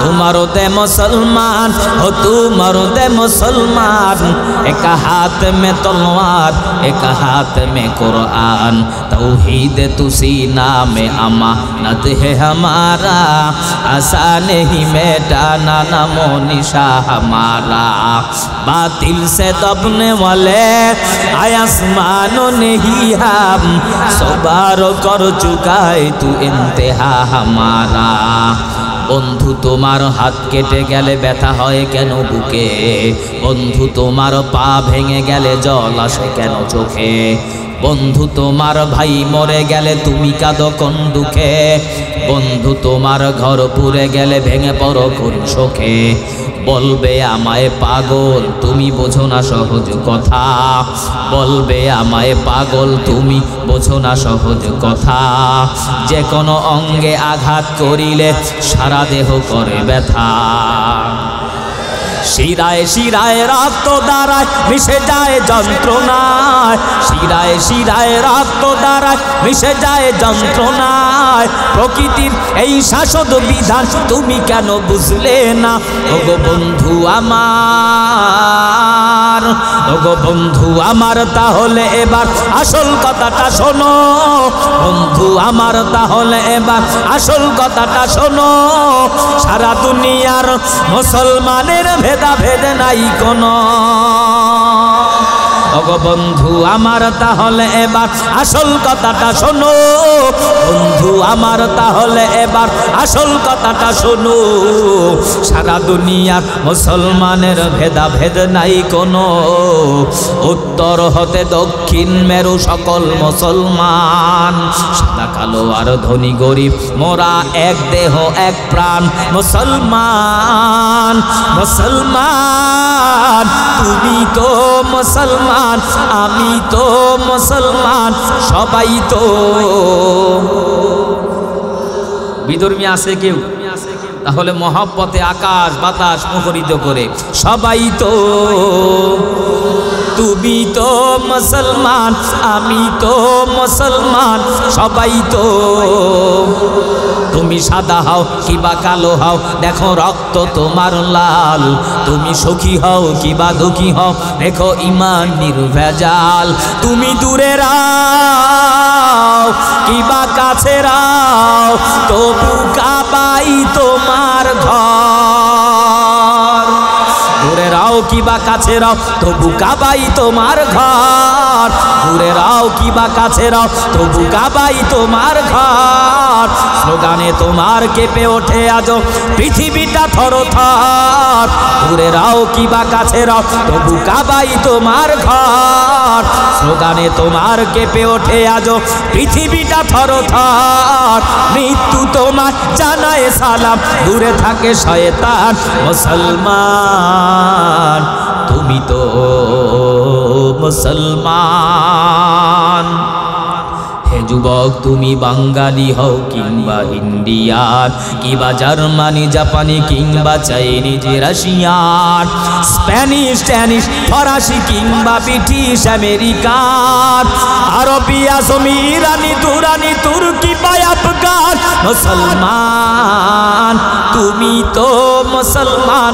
তোমার দে মুসলমান, ও তোমার দে মুসলমান। এক হাত में तलवार, एक हाथ में कुरान, तौहीद तुसीना में अमानत है हमारा, आसान ही मिटाना नामो निशा हमारा। बातिल से दबने वाले आसमानो नहीं हम, सवार कर चुका है तू इंतहा हमारा। বন্ধু তোমার হাত কেটে গেলে ব্যথা হয় কেন বুকে, বন্ধু তোমার পা ভেঙে গেলে জল আসে কেন চোখে, বন্ধু তোমার ভাই মরে গেলে তুমি কাঁদো কোন দুঃখে, বন্ধু তোমার ঘর পুড়ে গেলে ভেঙে পড়ো কোন শোকে। বলবে আমায় পাগল, তুমি বোঝো না সহজ কথা, বলবে আমায় পাগল, তুমি বোঝো না সহজ কথা। যে কোনো অঙ্গে আঘাত করিলে সারা দেহ করে ব্যথা, শিরায় শিরায় রক্ত দাঁড়ায় মিশে যায় যন্ত্রণায়, শিরায় শিরায় রক্ত দাঁড়ায় মিশে যায় যন্ত্রণায়। প্রকৃতির এই শাসক বিধান তুমি কেন বুঝলে না, ওগো বন্ধু আমার, ওগো বন্ধু আমার। তাহলে এবার আসল কথাটা শোনো, বন্ধু আমার তাহলে এবার আসল কথাটা শোনো। সারা দুনিয়ার মুসলমানের ভেদাভেদ নাই কোনো, ওগো বন্ধু আমার তাহলে এবার আসল কথাটা শোনো, বন্ধু আমার তাহলে এবার আসল কথাটা শোনো। সারা দুনিয়ার মুসলমানের ভেদাভেদ নাই কোনো, উত্তর হতে দক্ষিণ মেরু সকল মুসলমান, সাদা কালো আর ধনী গরিব মোরা এক দেহ এক প্রাণ মুসলমান। মুসলমান তুমি তো মুসলমান, আমি তো মুসলমান, সবাই তো। বিধর্মী আছে কেউ? তাহলে মহব্বতে আকাশ বাতাস মুখরিত করে সবাই তো। তুমি তো মুসলমান, আমি তো মুসলমান, সবাই তো। তুমি সাদা হও কিবা কালো হও, দেখো রক্ত তোমার লাল। তুমি সুখী হও কিবা দুঃখী হও, দেখো ঈমান নির্ভেজাল। তুমি দূরে রাও কিবা কাছে রাও, তবু কাবাই তোমার ঘর। দূরে রাও কিবা কাছে রাও, তবু কাবাই তোমার ঘর। দূরে রাও কিবা কাছে রাও, তবু কাবাই তোমার ঘর। স্লোগানে তোমার কেঁপে ওঠে আজ পৃথিবীটা থরথর। দূরে রাও কিবা কাছে রাও, তবু কাবাই তোমার ঘর। স্লোগানে তোমার কেঁপে ওঠে আজ পৃথিবীটা থরথর। মৃত্যু তোমার জানায় সালাম, দূরে থাকে শয়তান। মুসলমান তুমি তো মুসলমান। হে যুবক, তুমি বাঙালি হও কিংবা ইন্ডিয়ান, কিংবা জার্মানি জাপানি কিংবা চাইনিজ রাশিয়ান, স্প্যানিশ ট্যানিশ ফরাসি কিংবা ব্রিটিশ আমেরিকান, আরবি আজমি ইরানি দুরানি তুর্কি বা আফগান, মুসলমান তুমি তো মুসলমান,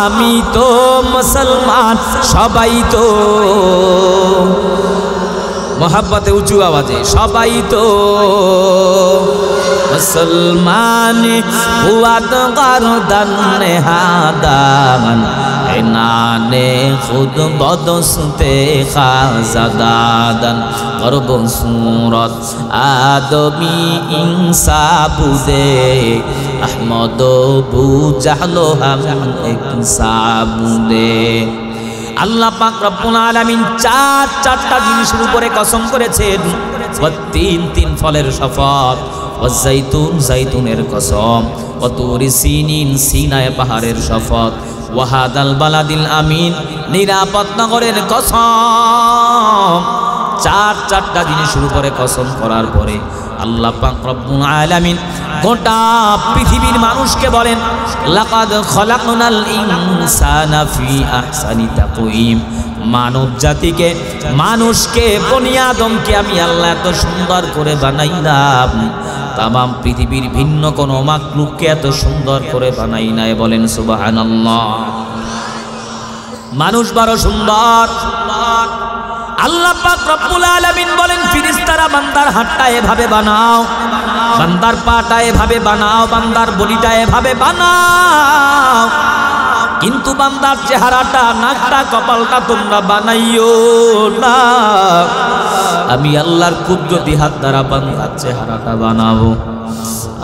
আমি তো মুসলমান, সবাই তো মোহাব্বতে উঁচু আওয়াজে সবাই তো মুসলমান। হুয়া তো গর্দান নেহাদান, এনানে খুদ বদস্তে খাজাদাদান, গর্ব সুরত আদমি ইনসা বুদে, আহমদ বু জাহলো হাম এক সাবুদে। আল্লাহ পাক রব্বুল আলামিন চারটা জিনিসের উপরে কসম করেছেন। তিন ফলের শপথ, ওয়াজাইতুন জাইতুনের কসম, ওয়াতুরি সিনিন সিনায় পাহাড়ের শপথ, ওয়াহাদাল বালাদিল আমিন নিরাপদ নগরের কসম। চারটা জিনিসের উপরে কসম করার পরে আল্লাহ পাক রব্বুল আলামিন গোটা পৃথিবীর মানুষকে বলেন, লাকাদ খলাকনাল ইনসানা ফি আহসানি তাকওয়িম। মানব জাতিকে, মানুষকে, বনি আদমকে আমি আল্লাহ এত সুন্দর করে বানাইলাম, তামাম পৃথিবীর ভিন্ন কোনো মাখলুককে এত সুন্দর করে বানাই নাই। বলেন সুবহানাল্লাহ। মানুষ বড় সুন্দর। আল্লাহ পাক রব্বুল আলামিন বলেন, ফেরেশতারা বান্দার হাতটা এভাবে বানাও, বান্দার পাটা এভাবে বানাও, বান্দার বডিটা এভাবে বানাও, কিন্তু বান্দার চেহারাটা, নাকটা, কপালটা তোমরা বানাইও না। আমি আল্লাহর কুদরতি হাত দ্বারা বান্দার চেহারাটা বানাবো।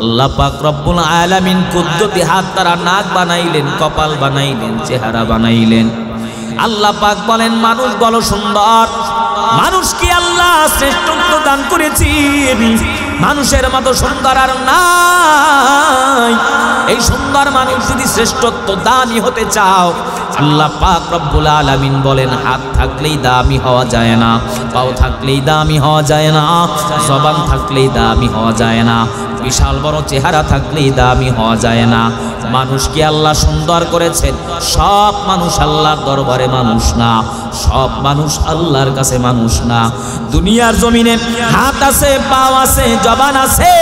আল্লাহ পাক রব্বুল আলামিন কুদরতি হাত দ্বারা নাক বানাইলেন, কপাল বানাইলেন, চেহারা বানাইলেন। আল্লাহ পাক বলেন, মানুষ বড় সুন্দর। মানুষ কি আল্লাহ শ্রেষ্ঠত্ব দান করেছেন, মানুষের মতো সুন্দর আর নাই। এই সুন্দর মানুষ যদি শ্রেষ্ঠত্ব দামি হতে চাও, আল্লাহ পাক রব্বুল আলামিন বলেন, হাত থাকলেই দামি হওয়া যায় না, পাও থাকলেই দামি হওয়া যায় না, জবান থাকলেই দামি হওয়া যায় না, বিশাল বড় চেহারা থাকলেই দামি হওয়া যায় না। মানুষ কি আল্লাহ সুন্দর করেছেন? সব মানুষ আল্লাহর দরবারে মানুষ না, সব মানুষ আল্লাহর কাছে মানুষ না। দুনিয়ার জমিনে হাত আছে, পাও আছে, জবান আছে,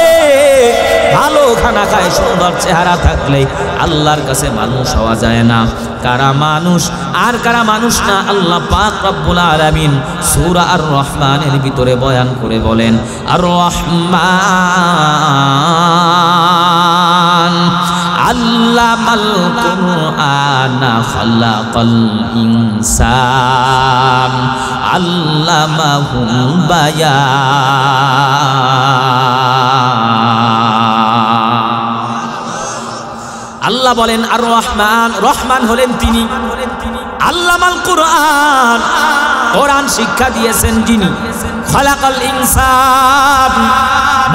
ভালো খানা খায়, সুন্দর চেহারা থাকলে আল্লাহর কাছে মানুষ হওয়া যায় না। কারা মানুষ আর কারা মানুষ না, আল্লাহ পাক রব্বুল আলামিন সূরা আর রহমানের ভিতরে বয়ান করে বলেন, আর রহমান আল্লামাল কুরআনা খালাকাল ইনসান আল্লামাহুল বায়ান। আল্লাহ বলেন, আর রহমান, রহমান হলেন তিনি, আল্লামাল কুরআন, কোরআন শিক্ষা দিয়েছেন যিনি, খালাকাল ইনসান,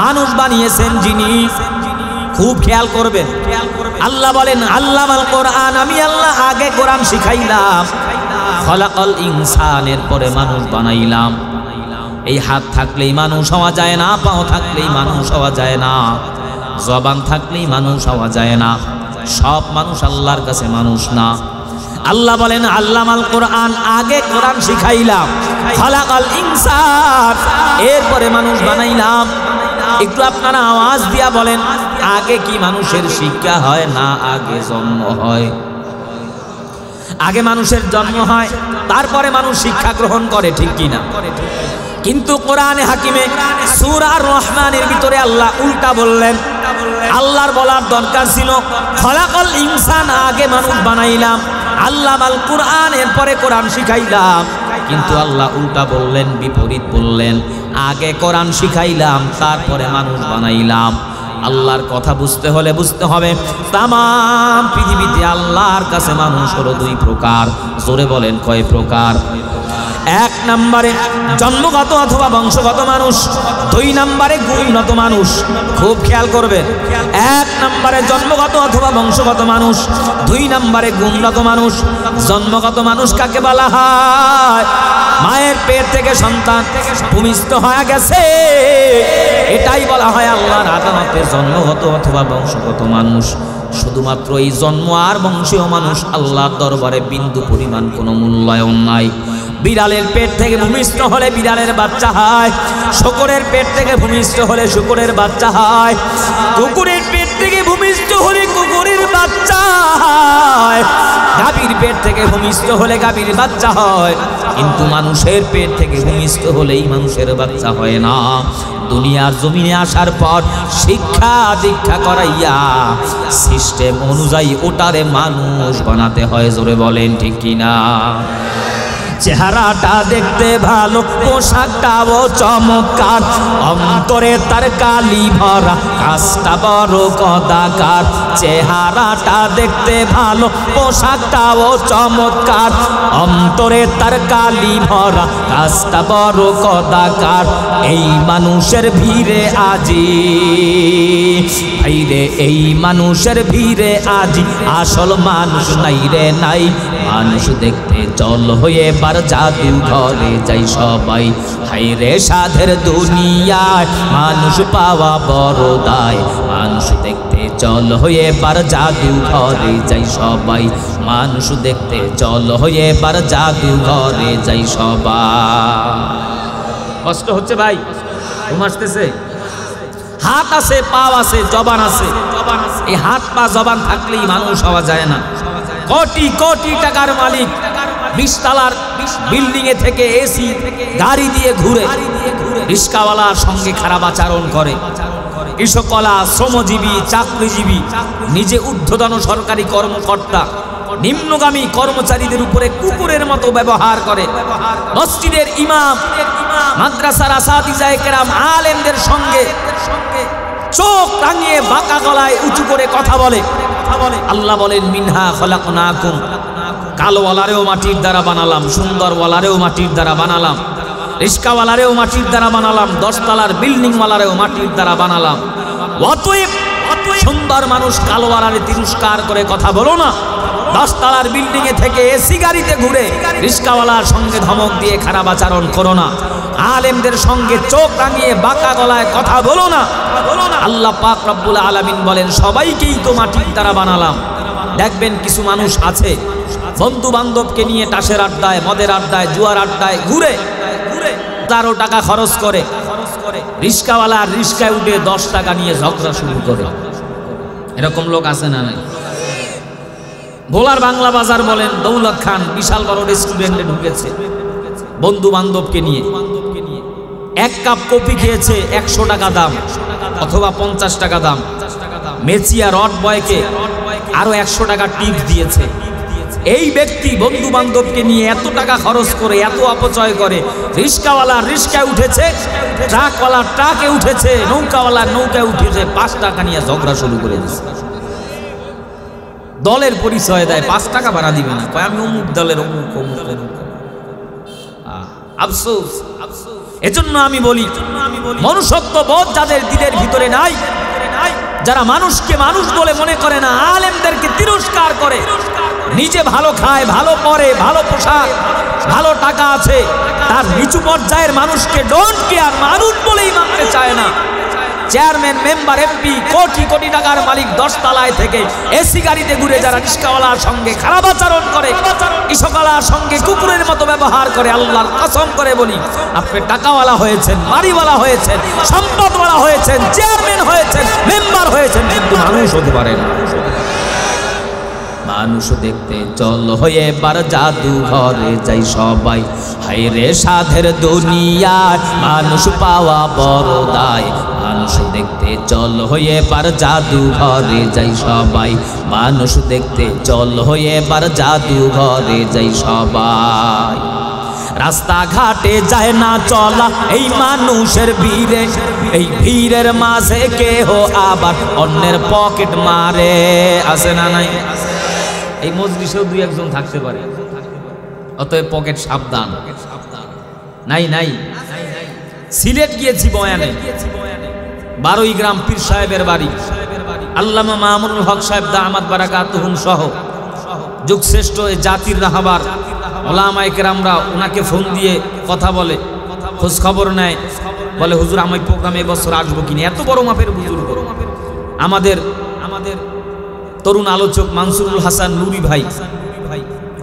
মানুষ বানিয়েছেন যিনি। খুব খেয়াল করবেন, আল্লাহ বলেন আল্লামাল কোরআন, আমি আল্লাহ আগে কোরআন শিখাইলাম, খালাকাল ইনসানের পরে মানুষ বানাইলাম। এই হাত থাকলেই মানুষ হওয়া যায় না, পাও থাকলেই মানুষ হওয়া যায় না, জবান থাকলেই মানুষ হওয়া যায় না, সব মানুষ আল্লাহর কাছে মানুষ না। আল্লাহ বলেন আল্লামাল কোরআন, আগে কোরআন শিখাইলাম, খালাকাল ইনসান, এরপরে মানুষ বানাইলাম। একটু আপনারা আওয়াজ দিয়া বলেন, আগে কি মানুষের শিক্ষা হয় না আগে জন্ম হয়? আগে মানুষের জন্ম হয়, তারপরে মানুষ শিক্ষা গ্রহণ করে, ঠিক কিনা? কিন্তু কোরআনে হাকিমে সূরা রহমানের ভিতরে আল্লাহ উল্টা বললেন। আল্লাহর বলার দরকার ছিল খলাকাল ইনসান, আগে মানুষ বানাইলাম, আল্লামাল কুরআন, এরপরে কোরআন শিখাইলাম। কিন্তু আল্লাহ উল্টা বললেন, বিপরীত বললেন, আগে কোরআন শিখাইলাম তারপরে মানুষ বানাইলাম। আল্লাহর কথা বুঝতে হলে বুঝতে হবে তাম পৃথিবীতে আল্লাহর কাছে মানুষ হলো দুই প্রকার। জোরে বলেন কয় প্রকার? এক নম্বরে জন্মগত অথবা বংশগত মানুষ, দুই নম্বরে গুণগত মানুষ। খুব খেয়াল করবে, এক নম্বরে জন্মগত অথবা বংশগত মানুষ, দুই নম্বরে গুণগত মানুষ। জন্মগত মানুষ কাকে বলা হয়? মায়ের পেট থেকে সন্তান ভূমিষ্ঠ হয়ে গেছে, এটাই বলা হয় আল্লাহর আদালতে জন্মগত অথবা বংশগত মানুষ। শুধুমাত্র এই জন্ম আর বংশীয় মানুষ আল্লাহর দরবারে বিন্দু পরিমাণ কোনো মূল্যায়ন নাই। বিড়ালের পেট থেকে ভূমিষ্ঠ হলে বিড়ালের বাচ্চা হয়, শূকরের পেট থেকে ভূমিষ্ঠ হলে শূকরের বাচ্চা হয়, কুকুরের পেট থেকে ভূমিষ্ঠ হলে কুকুরের বাচ্চা হয়, গাভীর পেট থেকে ভূমিষ্ঠ হলে গাভীর বাচ্চা হয়। কিন্তু মানুষের পেট থেকে ভূমিষ্ঠ হলেই মানুষের বাচ্চা হয় না। দুনিয়ার জমিনে আসার পর শিক্ষা দীক্ষা করাইয়া সিস্টেম অনুযায়ী ওটারে মানুষ বানাতে হয়। জোরে বলেন ঠিক কিনা? চেহারাটা দেখতে ভালো, পোশাকটাও চমৎকার, অন্তরে তার কালি ভরা, কাজটা বড় কদাকার। চেহারাটা দেখতে ভালো, পোশাকটাও চমৎকার, অন্তরে তার কালি ভরা, কাজটা বড় কদাকার। এই মানুষের ভিড়ে আজি ভাইরে, এই মানুষের ভিড়ে আজি আসল মানুষ নাই রে নাই। মানুষ দেখতে চল হয়ে জাদু ঘরে যাই সবাই, হাইরে সাধের দুনিয়ায় মানুষ পাওয়া বড় দায়। মানুষ দেখতে চল হয়ে জাদু ঘরে যাই সবাই, মানুষ দেখতে চল হয়ে জাদু ঘরে যাই সবাই। কষ্ট হচ্ছে ভাই? ঘুম আসতেছে? হাত আছে, পা আছে, জবান আছে। এই হাত পা জবান থাকলেই মানুষ হওয়া যায় না। কোটি কোটি টাকার মালিক 20 তলার বিল্ডিং এ থেকে এসি গাড়ি দিয়ে ঘুরে, রিস্কাওয়ালার সঙ্গে খারাপ আচরণ করে, কৃষকলা, শ্রমজীবী, চাকরিজীবী, নিজে ঊর্ধ্বতন সরকারি কর্মকর্তা নিম্নগামী কর্মচারীদের উপরে কুকুরের মতো ব্যবহার করে। মসজিদের ইমাম, মাদ্রাসার আসাতিজায়ে কেরাম, আলেমদের সঙ্গে চোখ টাঙিয়ে বাঁকা গলায় উঁচু করে কথা বলে। আল্লাহ বলেন মিনহা খলাকনাকুম, কালোওয়ালারেও মাটির দ্বারা বানালাম, সুন্দরওয়ালারেও মাটির দ্বারা বানালাম, রিস্কাওয়ালারেও মাটির দ্বারা বানালাম, 10 তলার বিল্ডিংওয়ালারেও মাটির দ্বারা বানালাম। অতএব সুন্দর মানুষ কালোওয়ালারে তিরস্কার করে কথা বলো না। 10 তলার বিল্ডিং এ থেকে এসি গাড়িতে ঘুরে রিস্কাওয়ালার সঙ্গে ধমক দিয়ে খারাপ আচরণ করো না। আলেমদের সঙ্গে চোখ রাঙিয়ে বাঁকা গলায় কথা বলো না। আল্লাহ পাক রব্বুল আলামিন বলেন সবাইকেই তো মাটির দ্বারা বানালাম। দেখবেন কিছু মানুষ আছে বন্ধু বান্ধবকে নিয়ে টাসের আড্ডায়, মদের আড্ডায়, জুয়ার আড্ডায় ঘুরে 1000 টাকা খরচ করে, রিস্কাওয়ালা রিস্কায় উঠে 10 টাকা নিয়ে ঝগড়া শুরু করে। এরকম লোক আছে না নাই? ভোলার বাংলা বাজার বলেন, দৌলত খান বিশাল বড় রেস্টুরেন্টে ঢুকেছে বন্ধু বান্ধবকে নিয়ে। 1 কাপ কফি খেয়েছে 100 টাকা দাম অথবা 50 টাকা দাম। মেচিয়া রড বয়কে আরো 100 টাকা টিপস দিয়েছে। এই ব্যক্তি বন্ধু বান্ধবকে নিয়ে এত টাকা খরচ করে, এত অপচয় করে, রিস্কাওয়ালা রিস্কায় উঠেছে, ট্রাকওয়ালা ট্রাকে উঠেছে, নৌকাওয়ালা নৌকায় উঠেছে, 5 টাকা নিয়ে ঝগড়া শুরু করে দিয়েছে। দলের পরিচয় দেয়, 5 টাকা ভাড়া দিবে না, কয় আমি অমুক দলের অমুক অমুক অমুক। আফসোস। এজন্য আমি বলি মনুষ্যত্ব বোধ যাদের দিলের ভিতরে নাই, যারা মানুষকে মানুষ বলে মনে করে না, আলেমদেরকে তিরস্কার করে, নিজে ভালো খায়, ভালো পরে, ভালো পোশাক, ভালো টাকা আছে, তার নিচু পর্যায়ের মানুষকে ডোন্ট কেয়ার, মানুষ বলেই মানতে চায় না। Chairman, member, MP, crore crore টাকার মালিক 10 তলায় থেকে এসি গাড়িতে ঘুরে যারা রিস্কাওয়ালার সঙ্গে খারাপ আচরণ করে, কৃষকওয়ালার সঙ্গে কুকুরের মতো ব্যবহার করে, আল্লাহর কসম করে বলি আপনি টাকাওয়ালা হয়েছেন, বাড়িওয়ালা হয়েছেন, সম্পদওয়ালা হয়েছেন, চেয়ারম্যান হয়েছেন, মেম্বার হয়েছেন, কিন্তু মানুষ হতে পারে না। মানুষ দেখতে চল হয়ে এবার জাদু ঘরে যাই সবাই। হায় রে সাধের দুনিয়ায় মানুষ পাওয়া বড় দায়, মানুষ দেখতে চল হয়ে এবার জাদু ঘরে যাই সবাই। মানুষ দেখতে চল হয়ে এবার জাদু ঘরে যাই সবাই। রাস্তাঘাটে যায় না চলা এই মানুষের ভিড়ে, এই ভিড়ের মাঝে কেহ আবার অন্যের পকেট মারে। আছে না নাই? এই মজলিসেও দুই একজন থাকতে পারে, অতএব পকেট সাবধান। নাই নাই সিলেট গিয়েছি বয়ানে, 12 গ্রাম পীর সাহেবের বাড়ি, আল্লামা মামুনুল হক সাহেব দামাত বারাকাতুহুম সহ যুগশ্রেষ্ঠ এই জাতির রাহবার ওলামায়ে কেরামরা ওনাকে ফোন দিয়ে কথা বলে, খোঁজ খবর নেয়, বলে হুজুর আমি প্রোগ্রামে এবছর আসবো কিনা। এত বড় মাপের বুজুর্গ আমাদের তরুণ আলোচক মানসুরুল হাসান নুরি ভাই,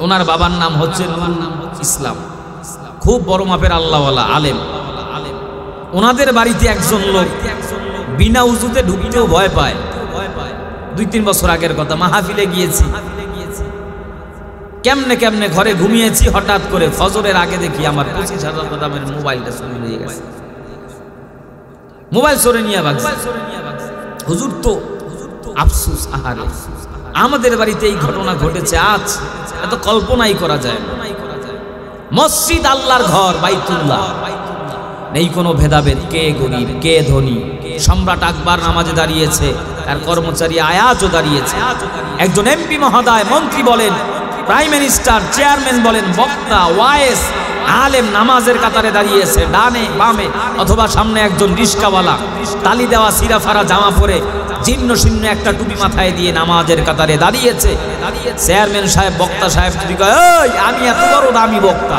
ওনার বাবার নাম হচ্ছে নুরুল ইসলাম, খুব বড় মাপের আল্লাহওয়ালা আলেম। ওনাদের বাড়িতে একজন লোক বিনা উজুতে ঢুকতেও ভয় পায়। 2-3 বছর আগের কথা, মাহফিলে গিয়েছি, কেমনে কেমনে ঘরে ঘুমিয়েছি, হঠাৎ করে ফজরের আগে দেখি আমার 25,000 দামের মোবাইলটা চুরি হয়ে গেছে। মোবাইল চোরে নিয়ে ভাগছে। হুজুর তো আফসোস, আহারে আমাদের বাড়িতে এই ঘটনা ঘটেছে আজ, এত কল্পনাই করা যায় না। মসজিদ আল্লাহর ঘর বাইতুল্লাহ, নেই কোনো ভেদাভেদ, কে গরিব কে ধনী। সম্রাট আকবর নামাজে দাঁড়িয়েছে, তার কর্মচারী আয়াজও দাঁড়িয়েছে। একজন এমপি মহোদয়, মন্ত্রী বলেন, প্রাইম মিনিস্টার, চেয়ারম্যান বলেন, বক্তা, ওয়াইস, আলেম নামাজের কাতারে দাঁড়িয়েছে, ডানে বামে, অথবা সামনে একজন রিস্কাওয়ালা তালি দেওয়া সিরাফারা জামা পরে জীর্ণ শীর্ণ একটা টুপি মাথায় দিয়ে নামাজের কাতারে দাঁড়িয়েছে। চেয়ারম্যান সাহেব, বক্তা সাহেব যদি কয়, ওই আমি এত বড় দামি বক্তা,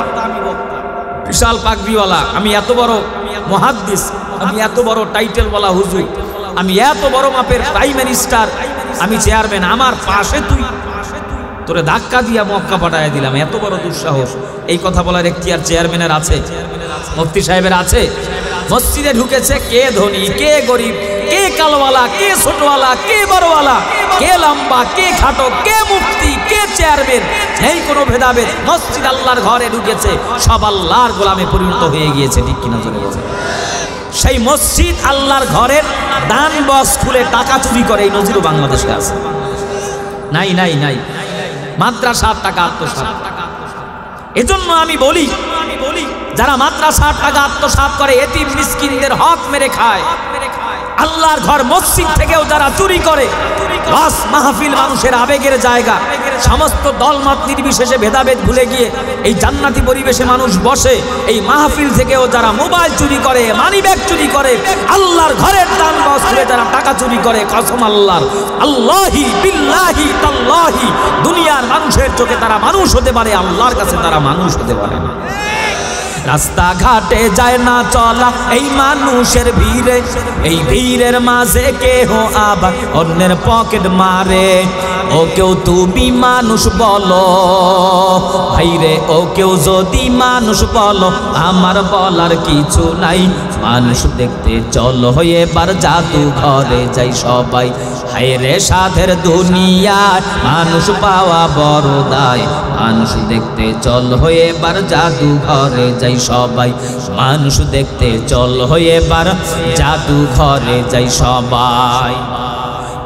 বিশাল পাগড়িওয়ালা, আমি এত বড় মুহাদ্দিস, আমি এত বড় টাইটেল বলা হুজুর, আমি এত বড় মাপের প্রাইম মিনিস্টার, আমি চেয়ারম্যান, আমার পাশে তুই, তোরে ধাক্কা দিয়া মক্কা পাঠায় দিলাম, এত বড় দুঃসাহস। এই কথা বলার এখতিয়ার চেয়ারম্যানের আছে, মুফতি সাহেবের আছে। মসজিদে ঢুকেছে, কে ধনী কে গরিব, কে কালোওয়ালা কে ছোটওয়ালা, কে বড়ওয়ালা, কে লম্বা কে খাটো, কে মুফতি কে চেয়ারম্যান, নেই কোনো ভেদাভেদ। মসজিদ আল্লাহর ঘরে ঢুকেছে, সব আল্লাহর গোলামে পরিণত হয়ে গিয়েছে। ঠিক কিনা চলে গেছে। সেই মসজিদ আল্লাহর ঘরের দান বক্স খুলে টাকা চুরি করে, এই নজিরও বাংলাদেশে আছে। নাই নাই নাই মাদ্রাসার টাকা আত্মসাৎ। এজন্য আমি বলি, যারা মাদ্রাসার টাকা আত্মসাৎ করে, এতিম মিসকিনদের হক মেরে খায়, আল্লাহর ঘর মসজিদ থেকেও যারা চুরি করে, বাস মাহফিল মানুষের আবেগের জায়গা, সমস্ত দলমত নির্বিশেষে ভেদাভেদ ভুলে গিয়ে এই জান্নাতি পরিবেশে মানুষ বসে, এই মাহফিল থেকেও যারা মোবাইল চুরি করে, মানিব্যাগ চুরি করে, আল্লাহর ঘরের দান বক্স খুলে যারা টাকা চুরি করে, কসম আল্লাহর, আল্লাহি বিল্লাহি তাল্লাহি, দুনিয়ার মানুষের চোখে তারা মানুষ হতে পারে, আল্লাহর কাছে তারা মানুষ হতে পারে না। রাস্তাঘাটে যায় না চলা এই মানুষের ভিড়ে, এই ভিড়ের মাঝে কেহ আবার অন্যের পকেট মারে। ও কেউ তুমি মানুষ বলো ভাইরে, ও কেউ যদি মানুষ বলো, আমার বলার কিছু নাই। মানুষ দেখতে চলো এবার জাদু ঘরে যাই সবাই। হায় রে সাধের দুনিয়ায় মানুষ পাওয়া বড় দায়, মানুষ দেখতে চল এবার জাদু ঘরে যাই সবাই। মানুষ দেখতে চল এবার জাদু ঘরে যাই সবাই।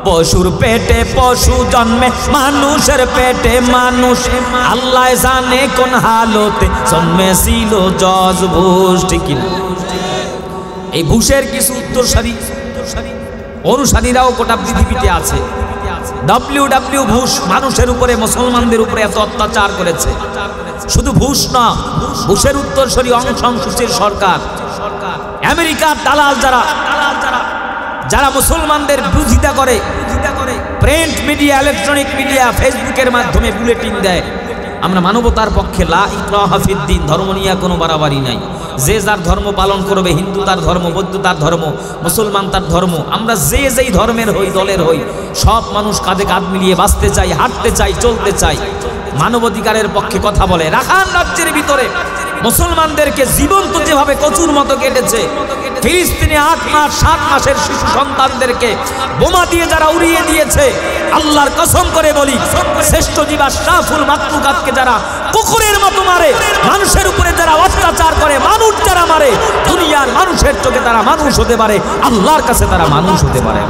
পশুর পেটে পশু জন্মে, মানুষের পেটে মানুষ, আল্লাহ জানে কোন হালতে জন্মেছিল জজ ঘোষ। ঠিক কিনা? এই ঘুষের কিছু উত্তরসারী অনুসারীরাও গোটা পৃথিবীতে আছে। ডব্লিউ ঘুষ মানুষের উপরে, মুসলমানদের উপরে এত অত্যাচার করেছে। শুধু ঘুষ না, ঘুষের উত্তরসূরি অংশ ঘুষের সরকার, আমেরিকার দালাল যারা মুসলমানদের বিরোধিতা করে, প্রিন্ট মিডিয়া, ইলেকট্রনিক মিডিয়া, ফেসবুকের মাধ্যমে বুলেটিন দেয়। আমরা মানবতার পক্ষে, লা ইকরাহা ফিদ্দিন, ধর্ম নিয়ে কোনো বাড়াবাড়ি নাই। যে যার ধর্ম পালন করবে, হিন্দু তার ধর্ম, বৌদ্ধ তার ধর্ম, মুসলমান তার ধর্ম, আমরা যে যেই ধর্মের হই, দলের হই, সব মানুষ কাঁধে কাঁধ মিলিয়ে বাঁচতে চাই, হাঁটতে চাই, চলতে চাই, মানবাধিকারের পক্ষে কথা বলে। রাখাইন রাজ্যের ভিতরে মুসলমানদেরকে জীবন্ত যেভাবে কচুর মতো কেটেছে, ফিলিস্তিনে 8 মাস 7 মাসের শিশু সন্তানদেরকে বোমা দিয়ে যারা উড়িয়ে দিয়েছে, আল্লাহর কসম করে বলি, শ্রেষ্ঠ জীব আশরাফুল মাখলুকাতকে যারা কুকুরের মতো মারে, মানুষের উপরে যারা অত্যাচার করে, মানুষ যারা মারে, দুনিয়ার মানুষের চোখে তারা মানুষ হতে পারে, আল্লাহর কাছে তারা মানুষ হতে পারে।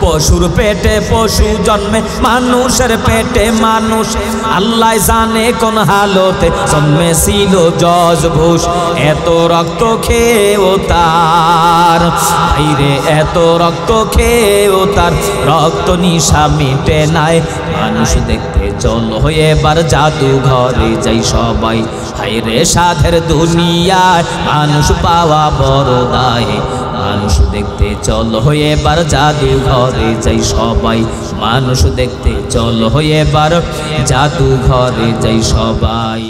পশুর পেটে পশু জন্মে, মানুষের পেটে মানুষ, আল্লাহ জানে কোন হালতে জন্মেছিল জজ ঘোষ। এত রক্ত খেয়েও তার ভাইরে, এত রক্ত খেয়েও তার রক্ত নিশা মিটে নাই। মানুষ দেখতে চলো এবার জাদু ঘরে যাই সবাই, হাইরে সাধের দুনিয়ায় মানুষ পাওয়া বড় দায়। মানুষ দেখতে চলো এবার জাদু ঘরে যাই সবাই, মানুষ দেখতে চলো এবার জাদু ঘরে যাই সবাই।